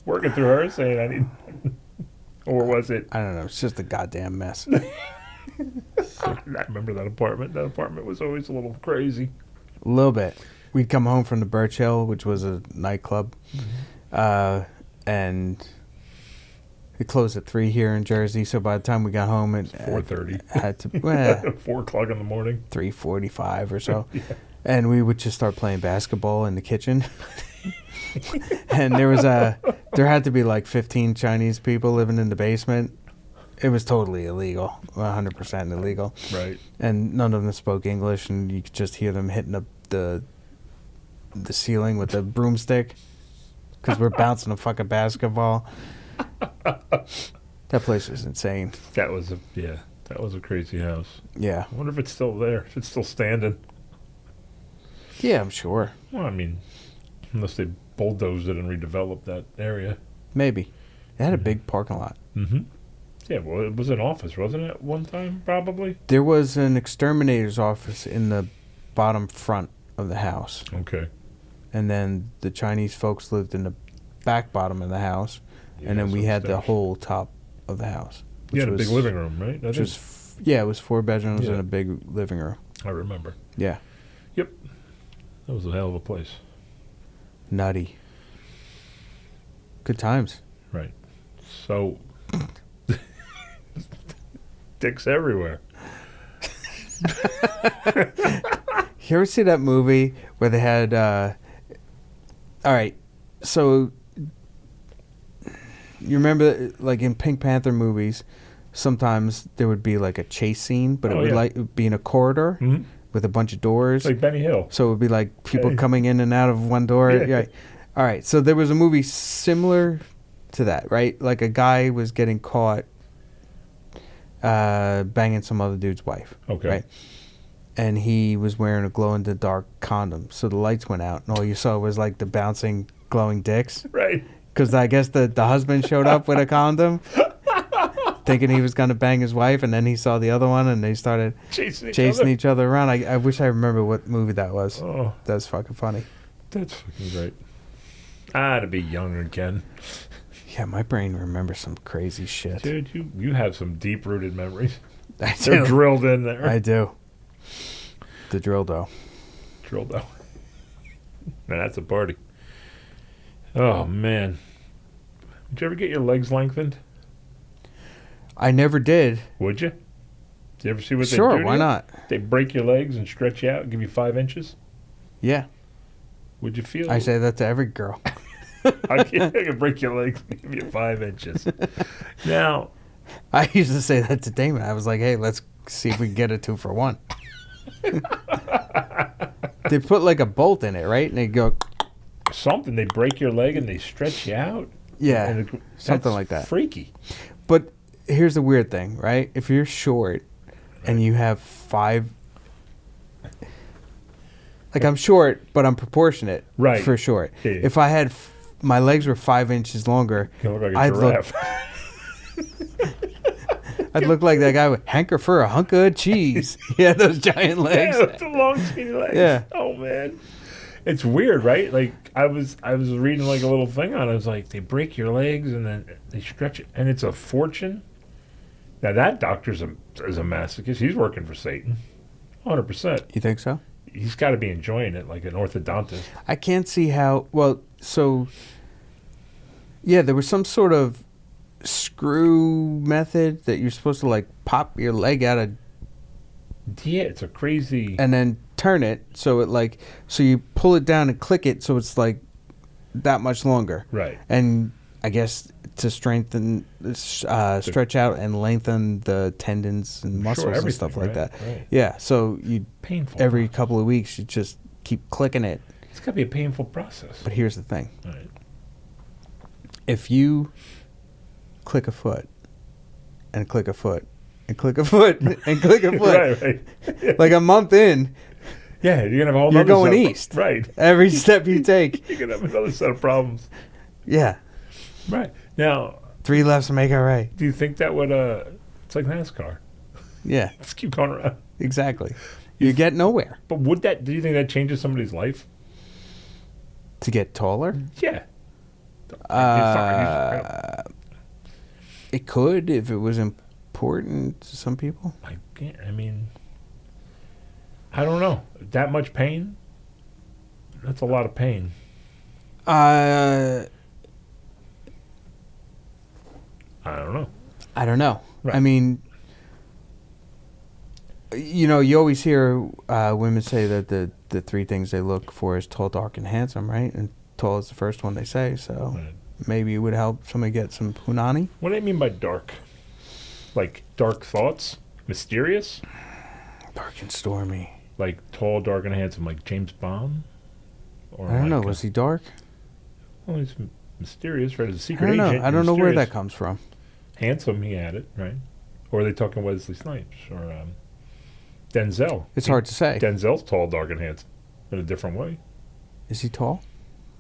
working through her saying I need, or was it? I don't know. It's just a goddamn mess. I remember that apartment. That apartment was always a little crazy. A little bit. We'd come home from the Birch Hill, which was a nightclub, and it closed at 3 here in Jersey. So by the time we got home, it 4:30. had to 4 o'clock in the morning. 3:45 or so. and we would just start playing basketball in the kitchen. And there had to be like 15 Chinese people living in the basement. It was totally illegal, 100% illegal. Right. And none of them spoke English, and you could just hear them hitting the ceiling with the broomstick because we're bouncing a fucking basketball. That place was insane. That was a crazy house. Yeah. I wonder if it's still there, if it's still standing. Yeah, I'm sure. Well, I mean, unless they bulldozed it and redeveloped that area. Maybe. It had a big parking lot. Mm-hmm. Yeah, well, it was an office, wasn't it, at one time, probably? There was an exterminator's office in the bottom front of the house. Okay. And then the Chinese folks lived in the back bottom of the house. Yeah, And then we some had the stuff. whole top of the house. You had a big living room, right? Which was, yeah, it was 4 bedrooms Yeah. and a big living room. I remember. Yeah. That was a hell of a place. Nutty. Good times. Right. So, dicks everywhere. You ever see that movie where they had, all right, so you remember, like in Pink Panther movies, sometimes there would be like a chase scene, but it would like be in a corridor Mm-hmm. with a bunch of doors. Like Benny Hill. So it would be like people Hey. coming in and out of one door. Yeah. Yeah. All right. So there was a movie similar to that, right? Like a guy was getting caught banging some other dude's wife. Okay. Right. And he was wearing a glow-in-the-dark condom. So the lights went out, and all you saw was like the bouncing, glowing dicks. Right. Because I guess the husband showed up with a condom, thinking he was going to bang his wife, and then he saw the other one, and they started chasing each other around. I wish I remember what movie that was. Oh, That's fucking funny. that's fucking great. To be young again. Yeah, my brain remembers some crazy shit. Dude, you have some deep-rooted memories. I They're do. drilled in there. I do. The drill dough. Drilled out. Now that's a party. Oh, man. Did you ever get your legs lengthened? I never did. Would you? Did you ever see what they do? Sure, to why you? not? They break your legs and stretch you out and give you 5 inches? Yeah, Would you feel I say that to every girl. I can break your legs and give you 5 inches. Now, I used to say that to Damon. I was like, hey, let's see if we can get a 2 for 1. They put like a bolt in it, right? And they go, something, they break your leg and they stretch you out. yeah, And something that's like that. Freaky. But here's the weird thing, right? If you're short and you have 5, like I'm short, but I'm proportionate, Right. For short. Yeah. If I had my legs were 5 inches longer, You look like a I'd giraffe. I'd look like that guy with hanker for a hunk of cheese. He had those giant legs. Yeah, with the long skinny legs. Yeah. Oh man, it's weird, right? Like I was reading like a little thing on it. It was like they break your legs and then they stretch it, and it's a fortune. Now that doctor's is a masochist. He's working for Satan, 100%. You think so? He's got to be enjoying it, like an orthodontist. I can't see how. Well, so yeah, there was some sort of screw method that you're supposed to like pop your leg out of Yeah, it's a crazy. and then turn it so it like so you pull it down and click it so it's like that much longer. Right. And I guess to strengthen, stretch out and lengthen the tendons and muscles and stuff like right, that. Right. Yeah, so you Painful. every couple of weeks you just keep clicking it. It's got to be a painful process. But here's the thing: Right. if you click a foot and click a foot and click a foot and click a foot, right. like a month in, Yeah, you're gonna have a whole You're nother going set of- east. Right. every step you take, You're gonna have another set of problems. yeah, Right. Now, 3 lefts make a right. do you think that would it's like NASCAR. Yeah, Just keep going around. exactly. You get nowhere. But do you think that changes somebody's life? To get taller, Yeah. it could if it was important to some people. I mean, I don't know. That much pain? That's a lot of pain. I I don't know. don't know. Right. I mean, You know, you always hear women say that the three things they look for is tall, dark, and handsome, right? And tall is the first one they say, so Right. maybe it would help somebody get some punani. What do you mean by dark? Like dark thoughts? Mysterious? Dark and stormy. Like tall, dark, and handsome, like James Bond? Or I don't know. like, Was he dark? well, he's mysterious, right? As a I secret don't know. agent. I don't know where mysterious. that comes from. Handsome, he had it, right? Or are they talking Wesley Snipes or Denzel? It's hard to say. Denzel's tall, dark, and handsome in a different way. Is he tall?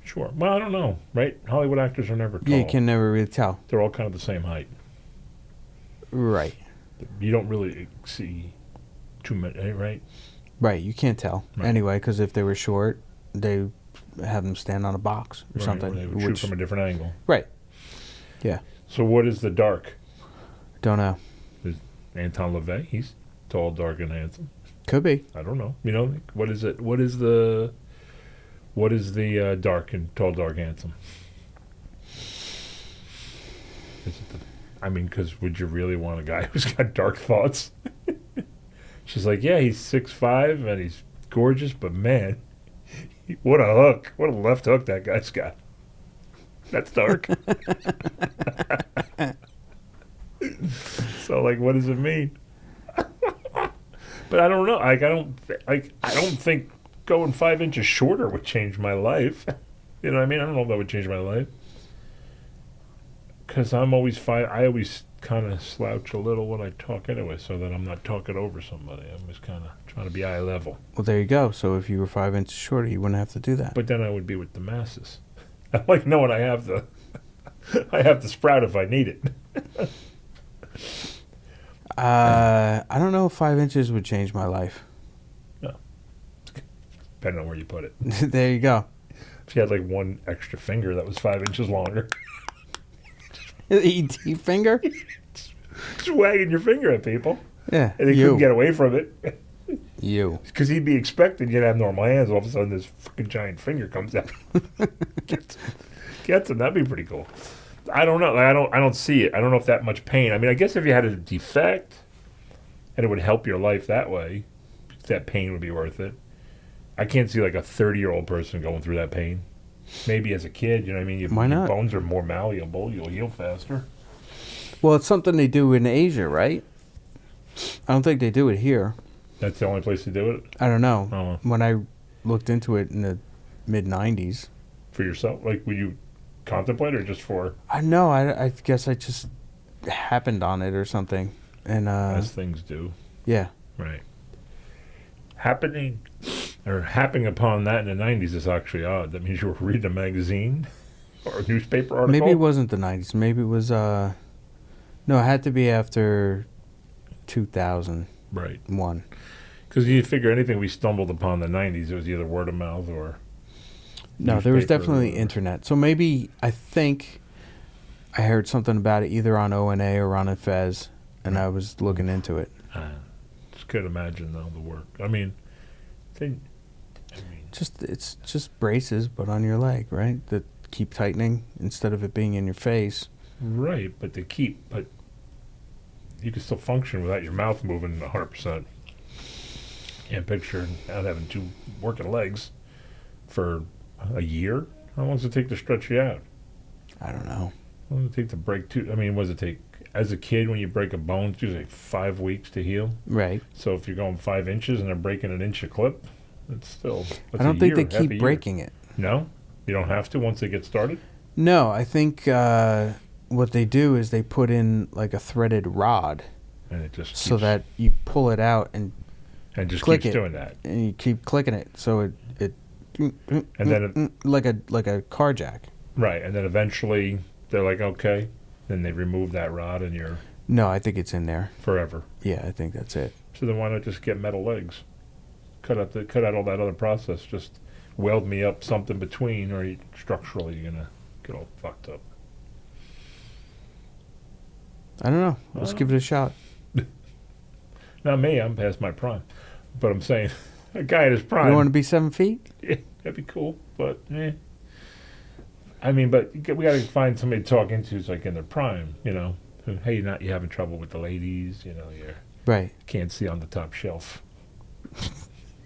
Sure. Well, I don't know, right? Hollywood actors are never tall. Yeah, you can never really tell. They're all kind of the same height. Right. You don't really see too many, right? Right. You can't tell. Right. Anyway, because if they were short, they have them stand on a box or Right, something. They would shoot from a different angle. Right. Yeah. So what is the dark? Don't know. Anton LaVey, he's tall, dark, and handsome. Could be. I don't know. You know, what is it? What is the dark and tall, dark, handsome? Is it I mean, because would you really want a guy who's got dark thoughts? She's like, yeah, he's 6'5" and he's gorgeous, but man, what a hook. What a left hook that guy's got. That's dark. So, like, what does it mean? But I don't know. Like, I don't think going 5 inches shorter would change my life. You know what I mean? I don't know if that would change my life. Because I'm always I always kind of slouch a little when I talk anyway, so that I'm not talking over somebody. I'm just kind of trying to be eye level. Well, there you go. So if you were 5 inches shorter, you wouldn't have to do that. But then I would be with the masses. I like knowing I have the sprout if I need it. I don't know if 5 inches would change my life. Depending on where you put it. There you go. If you had like one extra finger that was 5 inches longer, ET finger? just wagging your finger at people, Yeah. and they couldn't get away from it. You. Because he'd be expecting you to have normal hands. All of a sudden, this fucking giant finger comes out. Gets him. That'd be pretty cool. I don't know. Like, I don't see it. I don't know if that much pain. I mean, I guess if you had a defect, and it would help your life that way, that pain would be worth it. I can't see like a 30-year-old person going through that pain. Maybe as a kid, you know what I mean? Why Your not? bones are more malleable. You'll heal faster. Well, it's something they do in Asia, right? I don't think they do it here. That's the only place to do it? I don't know. Oh, When I looked into it in the mid-90s, for yourself? Like, would you contemplate or just for I know. I guess I just happened on it or something. And, as things do? yeah. Right. Happening upon that in the 90s is actually odd. That means you were reading a magazine or a newspaper article? Maybe it wasn't the 90s. Maybe it was, no, it had to be after 2001. Right. Because you figure anything we stumbled upon in the 90s, it was either word of mouth or No, there was newspaper definitely or- internet. So maybe, I think I heard something about it either on ONA or on Fez, and I was looking into it. Just could imagine, though, the work. I mean, It's just braces, but on your leg, right? That keep tightening instead of it being in your face. right, but you can still function without your mouth moving 100%. Can't picture not having two working legs for a year. How long does it take to stretch you out? I don't know. How long does it take to break two? I mean, what does it take? As a kid, when you break a bone, it's usually like 5 weeks to heal. Right. So if you're going 5 inches and they're breaking an inch a clip, it's still. That's I don't a think year, they half a keep year. breaking it. No, you don't have to once they get started. No, I think what they do is they put in like a threaded rod And it just so keeps- that you pull it out and just click keeps it. doing that. you keep clicking it so it And then like a car jack. Right, and then eventually they're like, okay, then they remove that rod and you're No, I think it's in there. forever. Yeah, I think that's it. So then why not just get metal legs? Cut out all that other process. Just weld me up something between, or structurally you're gonna get all fucked up. I don't know. Let's give it a shot. Not me. I'm past my prime, but I'm saying a guy at his prime. You want to be 7 feet? Yeah, that'd be cool, but I mean, but we got to find somebody to talk into who's like in their prime, you know. Who, hey, you having trouble with the ladies, you know, Right. Can't see on the top shelf.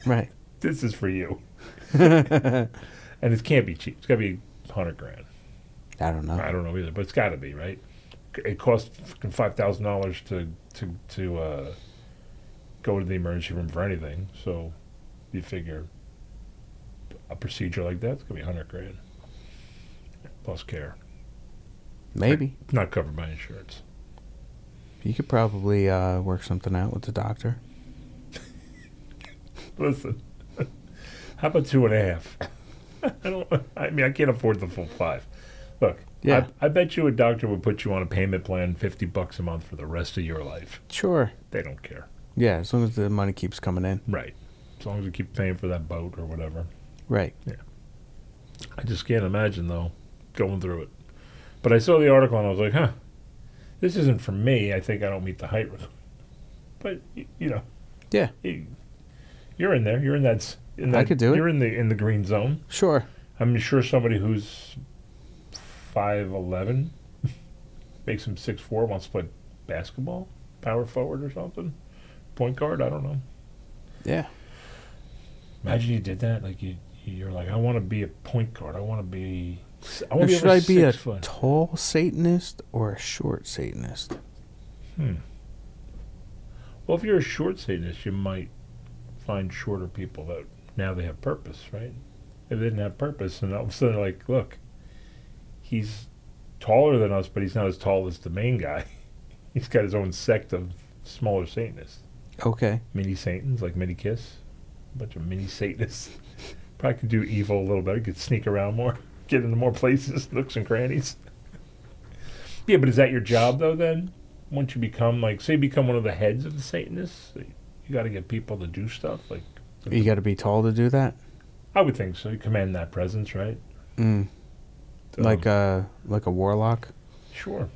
Right. This is for you. And it can't be cheap. It's got to be $100,000. I don't know. I don't know either, but it's got to be, right? It costs $5,000 to go to the emergency room for anything. So you figure a procedure like that's gonna be $100,000 plus care. Maybe. It's not covered by insurance. You could probably work something out with the doctor. Listen, how about 2.5? I mean, I can't afford the full 5. Look, Yeah. I bet you a doctor would put you on a payment plan, $50 a month for the rest of your life. Sure. They don't care. Yeah, as long as the money keeps coming in. Right. As long as you keep paying for that boat or whatever. Right. I just can't imagine, though, going through it. But I saw the article and I was like, huh, this isn't for me. I think I don't meet the height requirement. But, you know. Yeah. You're in there. You're in that. I could do it. You're in the green zone. Sure. I'm sure somebody who's 5'11", makes him 6'4", wants to play basketball, power forward or something, point guard. I don't know. Yeah. Imagine you did that. Like you're like, I want to be a point guard. I want to be. Or should I be a 6 foot. tall Satanist or a short Satanist? Well, if you're a short Satanist, you might find shorter people that now they have purpose, right? If they didn't have purpose, and all of a sudden, like, look, he's taller than us, but he's not as tall as the main guy. He's got his own sect of smaller Satanists. Okay. Mini Satans, like Mini Kiss. A bunch of mini Satanists. Probably could do evil a little better. Could sneak around more. Get into more places, nooks and crannies. Yeah, but is that your job, though, then? Once you become, like, say you become one of the heads of the Satanists, you got to get people to do stuff. Like, You got to be tall to do that? I would think so. You command that presence, right? Mm. Like a warlock? Sure.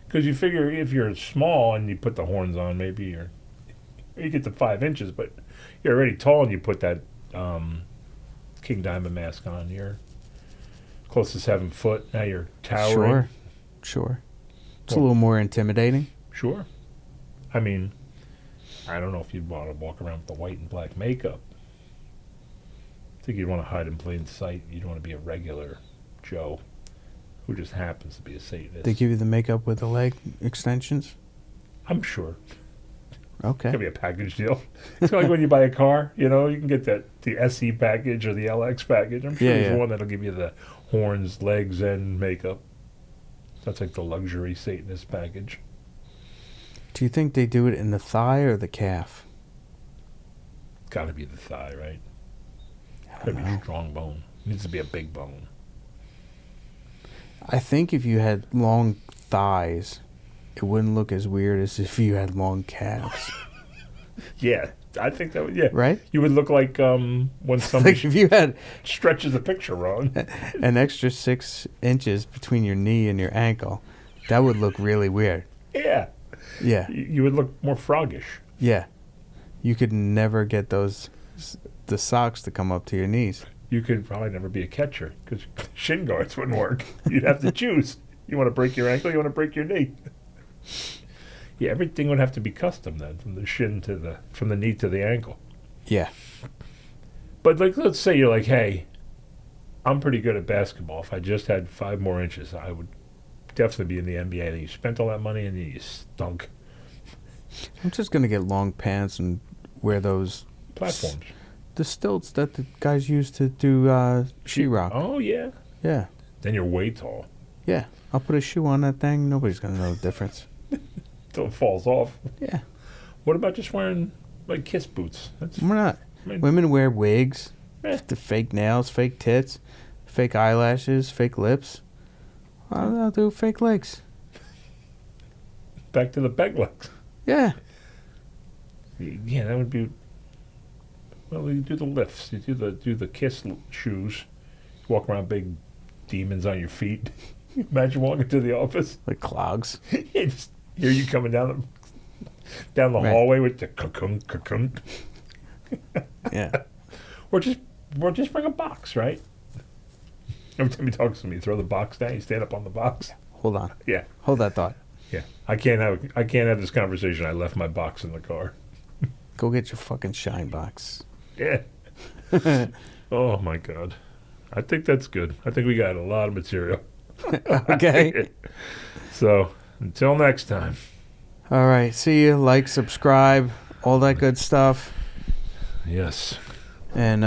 Because you figure if you're small and you put the horns on, maybe you get to 5 inches, but you're already tall and you put that King Diamond mask on. You're close to 7 foot. Now you're towering. Sure. It's a little more intimidating. Sure. I mean, I don't know if you'd want to walk around with the white and black makeup. I think you'd want to hide in plain sight. You'd want to be a regular Joe who just happens to be a Satanist. They give you the makeup with the leg extensions? I'm sure. Okay. Could be a package deal. It's like when you buy a car, you can get the SE package or the LX package. I'm sure there's one that'll give you the horns, legs, and makeup. That's like the luxury Satanist package. Do you think they do it in the thigh or the calf? Got to be the thigh, right? I Got don't to know. be strong bone. Needs to be a big bone. I think if you had long thighs, it wouldn't look as weird as if you had long calves. Yeah, I think that would. Yeah, Right? You would look like when somebody Like if you had stretches a picture wrong. an extra 6 inches between your knee and your ankle, that would look really weird. Yeah, Yeah. you would look more froggish. Yeah. You could never get the socks to come up to your knees. You could probably never be a catcher because shin guards wouldn't work. You'd have to choose. You want to break your ankle, you want to break your knee. Yeah, everything would have to be custom then, from the knee to the ankle. Yeah. But like, let's say you're like, hey, I'm pretty good at basketball. If I just had 5 more inches, I would definitely be in the NBA. And you spent all that money and you stunk. I'm just going to get long pants and wear those Platforms. the stilts that the guys use to do sheetrock. Oh yeah. Yeah. Then you're way tall. Yeah. I'll put a shoe on that thing. Nobody's going to know the difference. Till it falls off. Yeah. What about just wearing like Kiss boots? We're not. I mean, Women wear wigs, Eh. the fake nails, fake tits, fake eyelashes, fake lips. I'll do fake legs. back to the peg legs. Yeah. Yeah, that would be. Well, you do the lifts. You do the Kiss shoes. You walk around big demons on your feet. Imagine walking to the office. Like clogs. You just hear you coming down the Right. hallway with the cocoon. Yeah. Or just bring a box, right? Every time he talks to me, you throw the box down. You stand up on the box. Hold on. Yeah. Hold that thought. Yeah, I can't have this conversation. I left my box in the car. Go get your fucking shine box. Yeah. Oh my God. I think that's good. I think we got a lot of material. Okay. So until next time. All right. See you. Like, subscribe, all that good stuff. Yes, And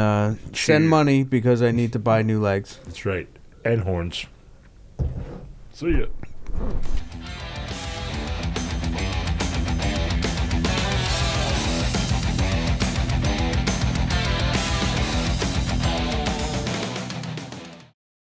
Cheers. send money because I need to buy new legs. that's right. And horns. See ya.